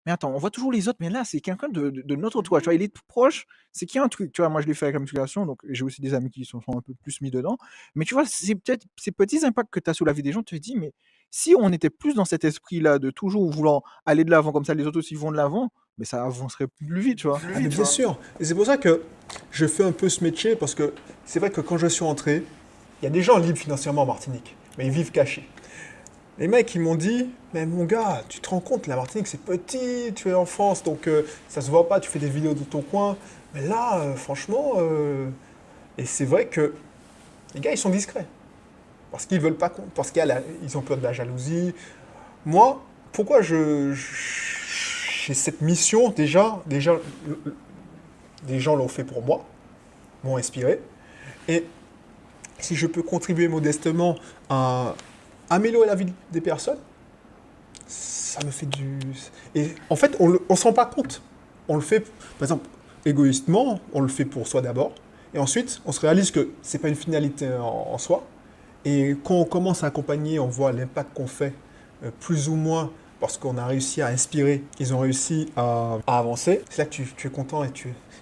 mais attends, on voit toujours les autres, mais là, c'est quelqu'un de notre entourage. Tu vois, il est tout proche, c'est qu'il y a un truc. Tu vois, moi, je l'ai fait avec la musculation, donc j'ai aussi des amis qui sont un peu plus mis dedans. Mais tu vois, c'est peut-être ces petits impacts que tu as sur la vie des gens, tu te dis, mais si on était plus dans cet esprit-là de toujours vouloir aller de l'avant, comme ça les autres aussi vont de l'avant, mais ça avancerait plus vite, tu vois. Ah, mais bien sûr. Et c'est pour ça que je fais un peu ce métier, parce que c'est vrai que quand je suis entré, il y a des gens libres financièrement en Martinique, mais ils vivent cachés. Les mecs, ils m'ont dit, mais mon gars, tu te rends compte, la Martinique, c'est petit, tu es en France, donc ça se voit pas, tu fais des vidéos de ton coin. Mais là, franchement, et c'est vrai que les gars, ils sont discrets. Parce qu'ils veulent pas, parce ils ont peur de la jalousie. Moi, pourquoi j'ai cette mission, déjà, des gens l'ont fait pour moi, m'ont inspiré. Et si je peux contribuer modestement à améliorer la vie des personnes, ça me fait du... Et en fait, on ne se rend pas compte. On le fait, par exemple, égoïstement, on le fait pour soi d'abord. Et ensuite, on se réalise que ce n'est pas une finalité en soi. Et quand on commence à accompagner, on voit l'impact qu'on fait, plus ou moins, parce qu'on a réussi à inspirer, ils ont réussi à avancer. C'est là que tu es content et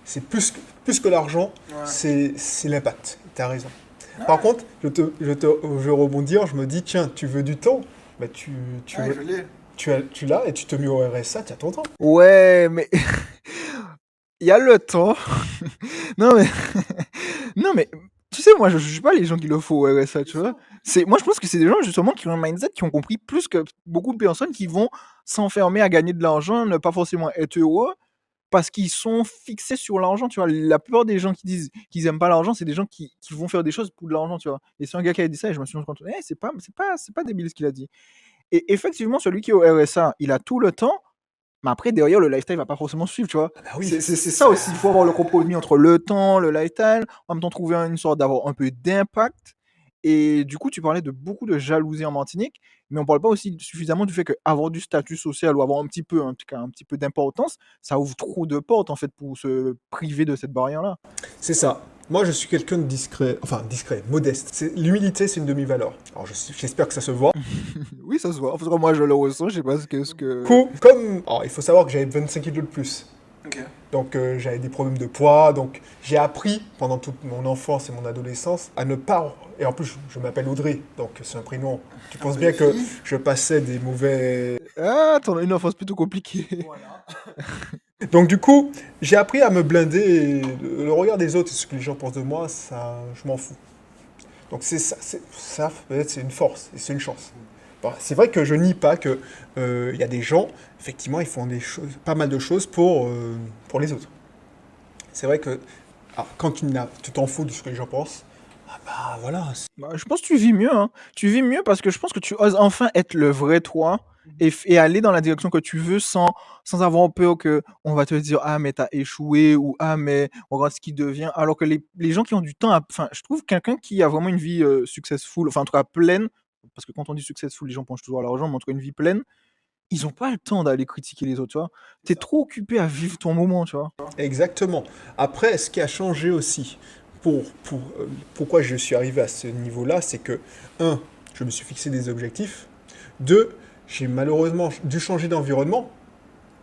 c'est plus que l'argent, c'est l'impact. Tu as raison. Par contre, je vais rebondir, je me dis, tiens, tu veux du temps, bah, Je l'ai. tu l'as et tu te mets au RSA, tu as ton temps. Ouais, mais il y a le temps. Non, mais non, mais tu sais, moi, je juge pas les gens qui le font au RSA, tu vois. Moi, je pense que c'est des gens, justement, qui ont un mindset, qui ont compris plus que beaucoup de personnes qui vont s'enfermer à gagner de l'argent, ne pas forcément être heureux, parce qu'ils sont fixés sur l'argent, tu vois. La plupart des gens qui disent qu'ils aiment pas l'argent, c'est des gens qui vont faire des choses pour de l'argent, tu vois. Et c'est un gars qui a dit ça, et je me suis rendu compte, c'est pas débile ce qu'il a dit. Et effectivement, celui qui est au RSA, il a tout le temps, mais après, derrière, le lifestyle va pas forcément suivre, tu vois. Bah oui. C'est ça aussi, il faut avoir le compromis entre le temps, le lifestyle, en même temps trouver une sorte d'avoir un peu d'impact. Et du coup, tu parlais de beaucoup de jalousie en Martinique, mais on parle pas aussi suffisamment du fait qu'avoir du statut social ou avoir un petit peu, en tout cas, un petit peu d'importance, ça ouvre trop de portes, en fait, pour se priver de cette barrière-là. C'est ça. Moi, je suis quelqu'un de discret, modeste. L'humilité, c'est une demi-valeur. Alors, j'espère que ça se voit. Oui, ça se voit. En fait, moi, je le ressens, je sais pas ce que... Alors, il faut savoir que j'avais 25 kilos de plus. Ok. Donc, j'avais des problèmes de poids. Donc, j'ai appris pendant toute mon enfance et mon adolescence à ne pas... Et en plus, je m'appelle Audrey, donc c'est un prénom. Tu penses bien que je passais des mauvais... Ah, t'en as une enfance plutôt compliquée. Voilà. Donc, du coup, j'ai appris à me blinder. Et le regard des autres et ce que les gens pensent de moi, ça, je m'en fous. Donc, ça, peut-être, c'est une force et c'est une chance. Bon, c'est vrai que je nie pas que y a des gens, effectivement, ils font pas mal de choses pour les autres. C'est vrai que quand tu t'en fous de ce que les gens pensent, ah bah voilà. Bah, je pense que tu vis mieux, hein. Tu vis mieux parce que je pense que tu oses enfin être le vrai toi et aller dans la direction que tu veux sans avoir peur que on va te dire ah mais t'as échoué ou ah mais on regarde ce qui devient. Alors que les gens qui ont du temps, enfin je trouve quelqu'un qui a vraiment une vie successful, enfin en tout cas pleine, parce que quand on dit successful, les gens pensent toujours à l'argent, mais en tout cas une vie pleine, ils ont pas le temps d'aller critiquer les autres, tu vois. T'es trop occupé à vivre ton moment, tu vois. Exactement. Après, ce qui a changé aussi, pourquoi je suis arrivé à ce niveau-là, c'est que, un, je me suis fixé des objectifs. Deux, j'ai malheureusement dû changer d'environnement.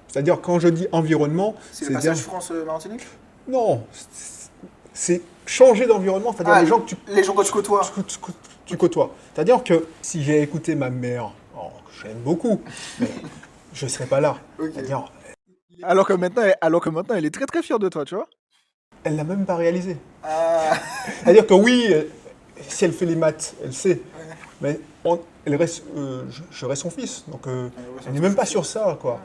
C'est-à-dire, quand je dis environnement, C'est le passage France-Martinique. Non, c'est changer d'environnement, c'est-à-dire les gens que les gens que tu côtoies. tu côtoies. C'est-à-dire que si j'ai écouté ma mère, que j'aime beaucoup, mais je ne serais pas là. Ok. C'est-à-dire, Alors que maintenant, elle est très très fière de toi, tu vois. elle l'a même pas réalisé. Ah. C'est-à-dire que oui, si elle fait les maths, elle sait, mais elle reste, je reste son fils, donc elle n'est même pas sur ça, quoi.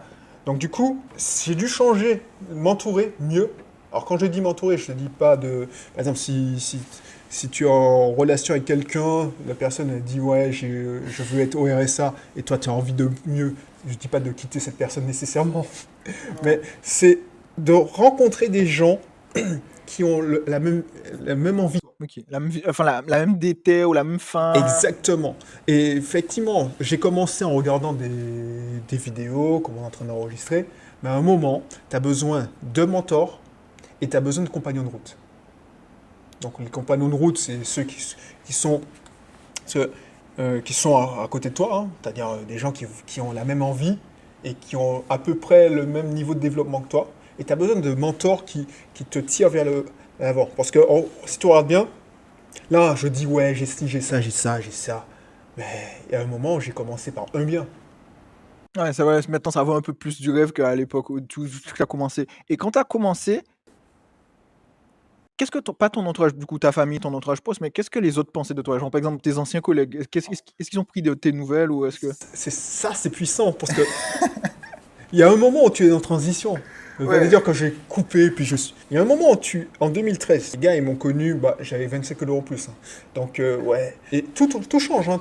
Donc du coup, j'ai dû changer, m'entourer mieux. Alors quand je dis m'entourer, je ne dis pas de... Par exemple, si tu es en relation avec quelqu'un, la personne elle dit ouais, je veux être au RSA, et toi tu as envie de mieux, je ne dis pas de quitter cette personne nécessairement, mais c'est de rencontrer des gens qui ont la même envie. Ok. La même déter ou la même fin. Exactement. Et effectivement, j'ai commencé en regardant des vidéos, comme on est en train d'enregistrer, mais à un moment, tu as besoin de mentors et tu as besoin de compagnons de route. Donc les compagnons de route, c'est ceux qui sont, ceux, qui sont à côté de toi, hein, c'est-à-dire des gens qui ont la même envie et qui ont à peu près le même niveau de développement que toi. Et tu as besoin de mentors qui te tirent vers l'avant. Parce que si tu regardes bien, là, je dis, ouais, j'ai ci, j'ai ça, j'ai ça, j'ai ça. Mais il y a un moment où j'ai commencé par un bien. Ouais, c'est vrai, maintenant ça va un peu plus du rêve qu'à l'époque où tout a commencé. Et quand tu as commencé, qu'est-ce que pas ton entourage, du coup, ta famille, ton entourage proche, mais qu'est-ce que les autres pensaient de toi? Genre, par exemple, tes anciens collègues, est-ce qu'ils ont pris de tes nouvelles ou est-ce que... C'est puissant parce que il y a un moment où tu es en transition. Ça veut Ouais. dire que j'ai coupé, puis il y a un moment où en 2013, les gars, ils m'ont connu, bah, j'avais 25 € en plus, hein. Donc, ouais. Et tout change, hein.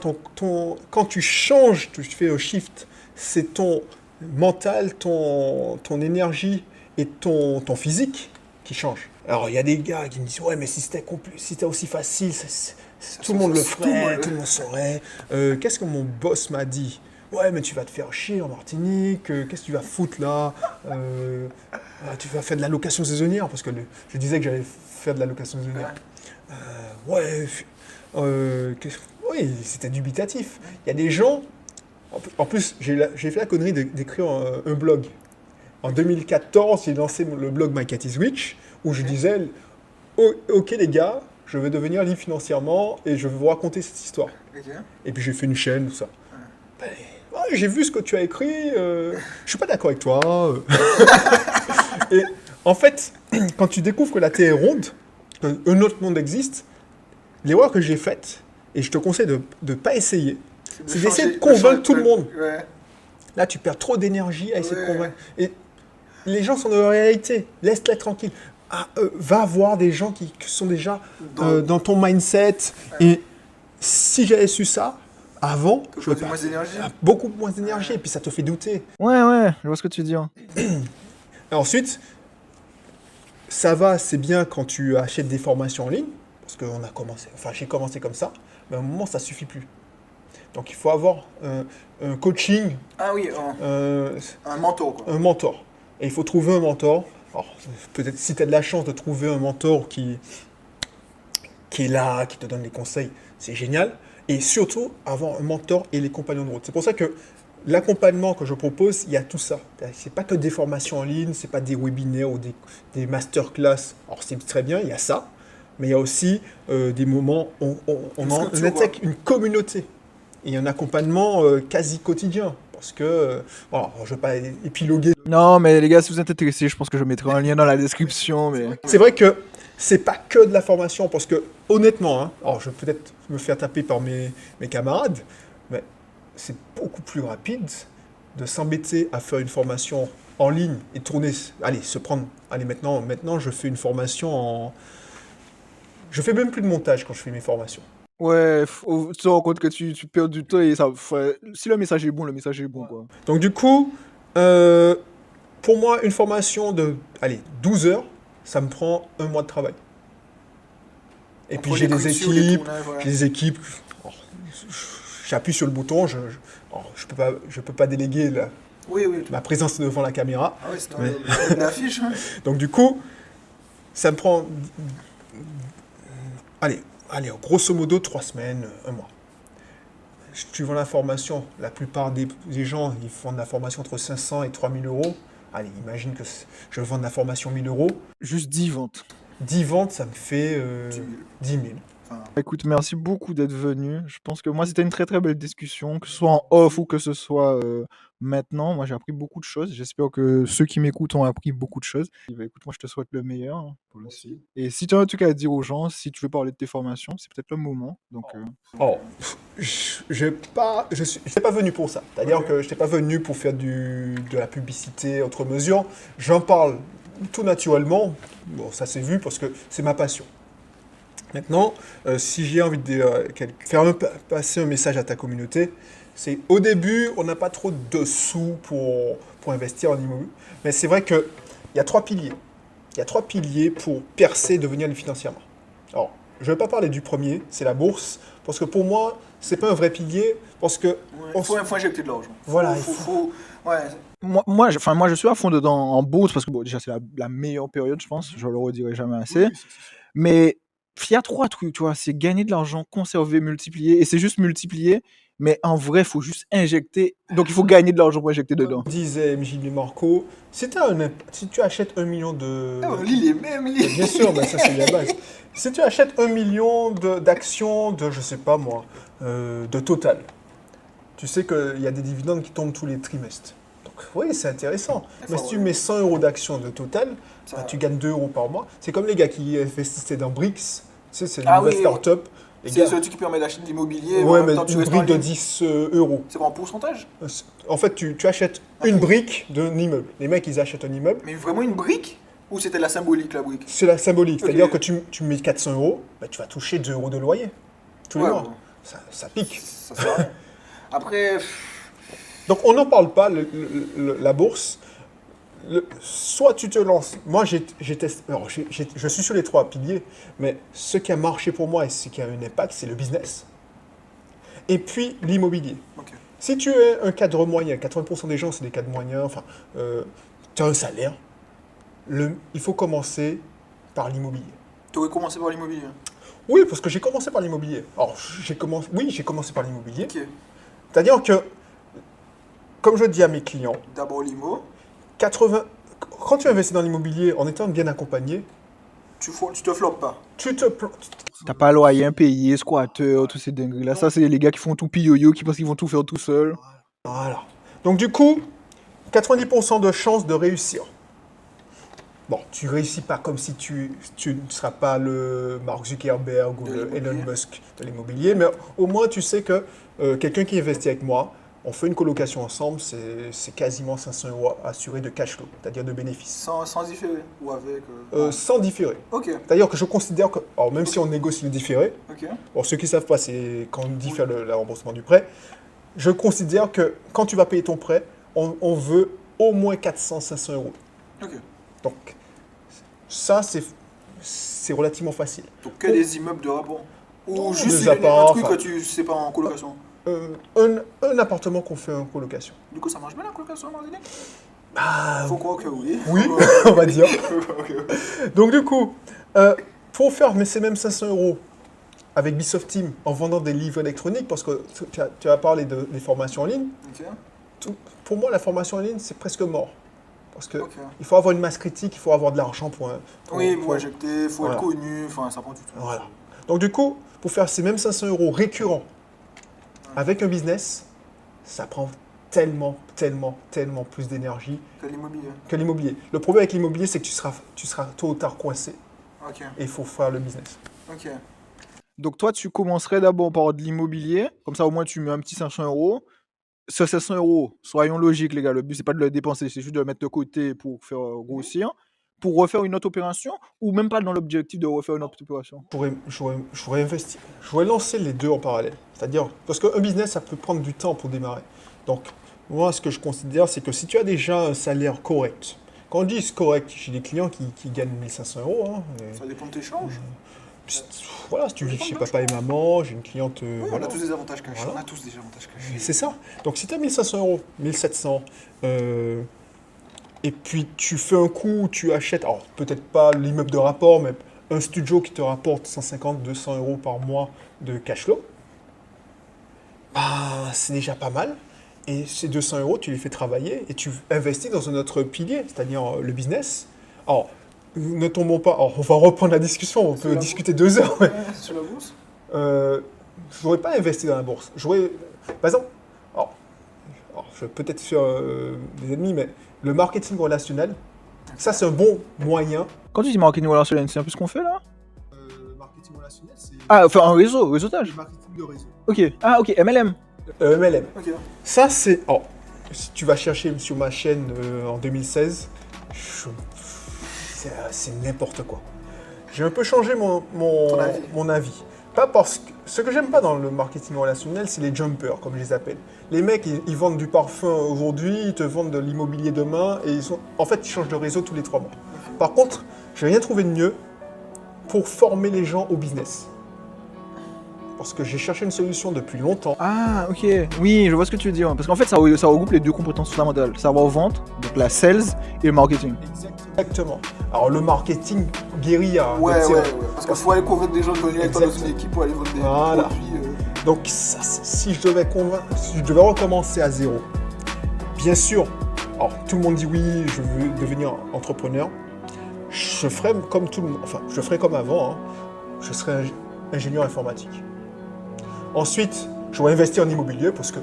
Quand tu changes, tu fais un shift, c'est ton mental, ton énergie et ton physique qui change. Alors, il y a des gars qui me disent, ouais, mais si c'était aussi facile, tout le monde le ferait, tout le monde saurait. Qu'est-ce que mon boss m'a dit? Ouais, mais tu vas te faire chier en Martinique, qu'est-ce que tu vas foutre là? Tu vas faire de la location saisonnière, parce que je disais que j'allais faire de la location saisonnière. Ouais, oui, c'était dubitatif. Il y a des gens, en plus, j'ai fait la connerie d'écrire un blog. En 2014, j'ai lancé le blog My Cat is Rich, où je disais, ok les gars, je vais devenir libre financièrement et je vais vous raconter cette histoire. Ok. Et puis j'ai fait une chaîne, tout ça. Ben, ouais, j'ai vu ce que tu as écrit, je suis pas d'accord avec toi. Et en fait, quand tu découvres que la Terre est ronde, qu'un autre monde existe, l'erreur que j'ai faite, et je te conseille de ne pas essayer, c'est d'essayer de convaincre tout le monde. Ouais. Là, tu perds trop d'énergie à essayer de Ouais. convaincre. Et les gens sont dans la réalité, laisse-les tranquilles. Va voir des gens qui sont déjà dans ton mindset. Et si j'avais su ça avant, je Moins d'énergie. beaucoup moins d'énergie, et puis ça te fait douter. Ouais, je vois ce que tu dis, hein. Et ensuite, ça va, c'est bien quand tu achètes des formations en ligne, parce qu'on a commencé, enfin j'ai commencé comme ça, mais à un moment ça suffit plus. Donc il faut avoir un coaching, Ah oui, un mentor, quoi. un mentor. Et il faut trouver un mentor. Alors peut-être si tu as de la chance de trouver un mentor qui est là, qui te donne des conseils, c'est génial. Et surtout, avoir un mentor et les compagnons de route. C'est pour ça que l'accompagnement que je propose, il y a tout ça. C'est pas que des formations en ligne, c'est pas des webinaires ou des masterclass. Alors c'est très bien, il y a ça. Mais il y a aussi des moments où on intègre une communauté. Et un accompagnement quasi quotidien. Parce que, alors, je ne vais pas épiloguer. Non, mais les gars, si vous êtes intéressés, je pense que je mettrai un lien dans la description. Mais... C'est vrai que c'est pas que de la formation, parce que honnêtement, hein, alors je vais peut-être me faire taper par mes camarades, mais c'est beaucoup plus rapide de s'embêter à faire une formation en ligne et tourner, allez, maintenant je fais une formation je fais même plus de montage quand je fais mes formations. Ouais, tu te rends compte que tu perds du temps et ça. Si le message est bon, le message est bon, quoi. Donc du coup, pour moi, une formation de, allez, 12 heures, ça me prend un mois de travail. Et puis j'ai des équipes, alors, j'appuie sur le bouton, alors, je peux pas déléguer ma présence devant la caméra. Ah oui, c'est une affiche. Hein. Donc du coup, ça me prend, allez, grosso modo 3 semaines, un mois. Tu vends la formation, la plupart des gens, ils font de la formation entre 500 et 3000 euros. Allez, imagine que je vends de la formation 1000 euros. Juste 10 ventes. 10 ventes, ça me fait 10 000. Enfin... Écoute, merci beaucoup d'être venu. Je pense que moi, c'était une très très belle discussion, que ce soit en off ou que ce soit maintenant. Moi, j'ai appris beaucoup de choses. J'espère que ceux qui m'écoutent ont appris beaucoup de choses. Écoute, moi, je te souhaite le meilleur, hein, pour le suite. Et si tu as un truc à dire aux gens, si tu veux parler de tes formations, c'est peut-être le moment. Donc, je n'étais pas venu pour ça. C'est-à-dire que je n'étais pas venu pour faire de la publicité outre mesure. J'en parle tout naturellement. Bon, ça s'est vu parce que c'est ma passion. Maintenant, si j'ai envie de faire passer un message à ta communauté, c'est au début, on n'a pas trop de sous pour investir en immobilier. Mais c'est vrai qu'il y a 3 piliers. Il y a 3 piliers pour percer et devenir libre financièrement. Alors, je ne vais pas parler du premier, c'est la bourse, parce que pour moi, c'est pas un vrai pilier, parce que... Il faut injecter de l'argent. Voilà. Moi, je suis à fond dedans en bourse, parce que bon, déjà, c'est la meilleure période, je pense. Je le redirai jamais assez. Oui, mais il y a 3 trucs, tu vois, c'est gagner de l'argent, conserver, multiplier, et c'est juste multiplier, mais en vrai, il faut juste injecter. Donc, il faut gagner de l'argent pour injecter dedans. Disait MJ Marco, si tu achètes 1 million de... Ah, on lit les mêmes livres. Bien sûr, mais ça c'est la base. Si tu achètes 1 million d'actions de, je sais pas moi, de Total, tu sais qu'il y a des dividendes qui tombent tous les trimestres. Donc oui, c'est intéressant. Mais si tu mets 100 euros d'actions de Total, bah, tu gagnes 2 euros par mois. C'est comme les gars qui investissaient dans Brix, tu sais, c'est une nouvelle start-up. C'est celui qui permet d'acheter de l'immobilier. Ouais, mais une brique de 10 euros. C'est en pourcentage? En fait, tu achètes une brique d'un immeuble. Les mecs, ils achètent un immeuble. Mais vraiment une brique? Ou c'était la symbolique, la brique? C'est la symbolique. C'est-à-dire que tu mets 400 euros, bah, tu vas toucher 2 euros de loyer. Tous les mois. Bon. Ça pique. Ça sert à rien. Après... Donc, on n'en parle pas, la bourse. Soit tu te lances. Moi, je suis sur les 3 piliers, mais ce qui a marché pour moi et ce qui a un impact, c'est le business. Et puis, l'immobilier. Okay. Si tu es un cadre moyen, 80% des gens, c'est des cadres moyens, enfin, tu as un salaire, il faut commencer par l'immobilier. Tu aurais commencé par l'immobilier? Oui, parce que j'ai commencé par l'immobilier. Alors, j'ai commencé par l'immobilier. Okay. C'est-à-dire que, comme je dis à mes clients, d'abord l'immo. Quand tu investis dans l'immobilier en étant bien accompagné, tu te floppes pas. T'as pas loyer impayé, squatter, tous ces dingueries-là. Ça, c'est les gars qui font tout pioyo, qui pensent qu'ils vont tout faire tout seuls. Voilà. Donc du coup, 90% de chances de réussir. Bon, tu réussis pas comme si tu ne seras pas le Mark Zuckerberg ou le Elon Musk de l'immobilier, mais au moins tu sais que quelqu'un qui investit avec moi, on fait une colocation ensemble, c'est quasiment 500 euros assurés de cash flow, c'est-à-dire de bénéfices. Sans différer ou avec Sans différer. Ok. C'est-à-dire que je considère que, alors même si on négocie le différé, okay. Bon, ceux qui ne savent pas, c'est quand on diffère le remboursement du prêt, je considère que quand tu vas payer ton prêt, on veut au moins 400-500 euros. Ok. Donc, ça, c'est relativement facile. Donc, que des immeubles de rapport? Ou juste un truc que tu sais pas en colocation? Un appartement qu'on fait en colocation. Du coup, ça marche bien la colocation en Martinique? Faut croire que oui. Oui, on va dire. Donc du coup, pour faire ces mêmes 500 euros avec Bisoft Team en vendant des livres électroniques, parce que tu as parlé des formations en ligne, pour moi, la formation en ligne, c'est presque mort. Parce que il faut avoir une masse critique, il faut avoir de l'argent pour injecter, il faut être connu, enfin ça prend du temps. Voilà. Donc du coup, pour faire ces mêmes 500 euros récurrents avec un business, ça prend tellement plus d'énergie que l'immobilier. Le problème avec l'immobilier, c'est que tu seras tôt ou tard coincé. Okay. Et il faut faire le business. Ok. Donc toi, tu commencerais d'abord par de l'immobilier, comme ça au moins tu mets un petit 500 euros. Ce 500 euros, soyons logiques les gars, le but c'est pas de le dépenser, c'est juste de le mettre de côté pour faire grossir, pour refaire une autre opération, ou même pas dans l'objectif de refaire une autre opération. J'aurais investi, j'aurais lancé les deux en parallèle. C'est-à-dire, parce qu'un business, ça peut prendre du temps pour démarrer. Donc, moi, ce que je considère, c'est que si tu as déjà un salaire correct, quand on dit correct, j'ai des clients qui gagnent 1500 euros. Hein, ça dépend de tes charges. Voilà, si tu vis chez papa et maman, j'ai une cliente... Oui, on a tous des avantages cachés. Voilà. On a tous des avantages cachés. C'est ça. Donc si tu as 1500 euros, 1700, et puis tu fais un coup, tu achètes, alors peut-être pas l'immeuble de rapport, mais un studio qui te rapporte 150-200 euros par mois de cash flow, bah, c'est déjà pas mal. Et ces 200 euros, tu les fais travailler et tu investis dans un autre pilier, c'est-à-dire le business. Alors, ne tombons pas. Alors, on va reprendre la discussion, on peut discuter 2 heures. Ouais, sur la bourse je n'aurais pas investi dans la bourse. Par exemple, je vais peut-être faire des ennemis, mais le marketing relationnel, ça c'est un bon moyen. Quand tu dis marketing relationnel, c'est un peu ce qu'on fait là? Marketing relationnel, c'est... Ah, enfin un réseautage. Le marketing de réseau. Ok, ok, MLM. MLM. Okay. Ça c'est... Alors, si tu vas chercher sur ma chaîne en 2016, c'est n'importe quoi. J'ai un peu changé mon avis. Pas parce que... Ce que j'aime pas dans le marketing relationnel, c'est les jumpers, comme je les appelle. Les mecs, ils vendent du parfum aujourd'hui, ils te vendent de l'immobilier demain, et en fait, ils changent de réseau tous les 3 mois. Par contre, j'ai rien trouvé de mieux pour former les gens au business. parce que j'ai cherché une solution depuis longtemps. Ah, ok. Oui, je vois ce que tu veux dire. Parce qu'en fait, ça regroupe les deux compétences fondamentales. Savoir-vente, donc la sales et le marketing. Exactement. Alors le marketing guérilla. Ouais, donc, ouais, ouais. Parce qu'il faut aller convaincre des gens de venir avec toi dans une Exactement. équipe pour aller vendre des Voilà. produits. Donc ça, si je devais recommencer à zéro, bien sûr, alors tout le monde dit oui, je veux devenir entrepreneur. Je ferais comme tout le monde, enfin je ferais comme avant, hein. Je serais ingénieur informatique. Ensuite, j'aurais investi en immobilier parce que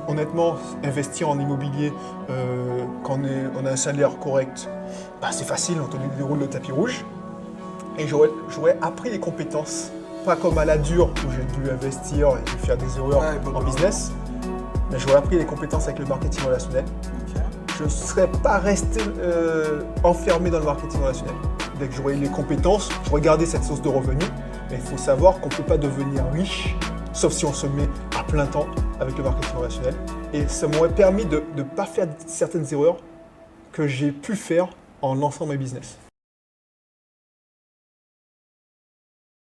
honnêtement, investir en immobilier quand on a un salaire correct, bah, c'est facile, on te déroule le tapis rouge. Et j'aurais appris les compétences, pas comme à la dure où j'ai dû investir et faire des erreurs en business, mais j'aurais appris les compétences avec le marketing relationnel. Je ne serais pas resté enfermé dans le marketing relationnel. Dès que j'aurais eu les compétences, j'aurais gardé cette source de revenus, mais il faut savoir qu'on ne peut pas devenir riche, sauf si on se met à plein temps avec le marketing relationnel. Et ça m'aurait permis de ne pas faire certaines erreurs que j'ai pu faire en lançant mes business.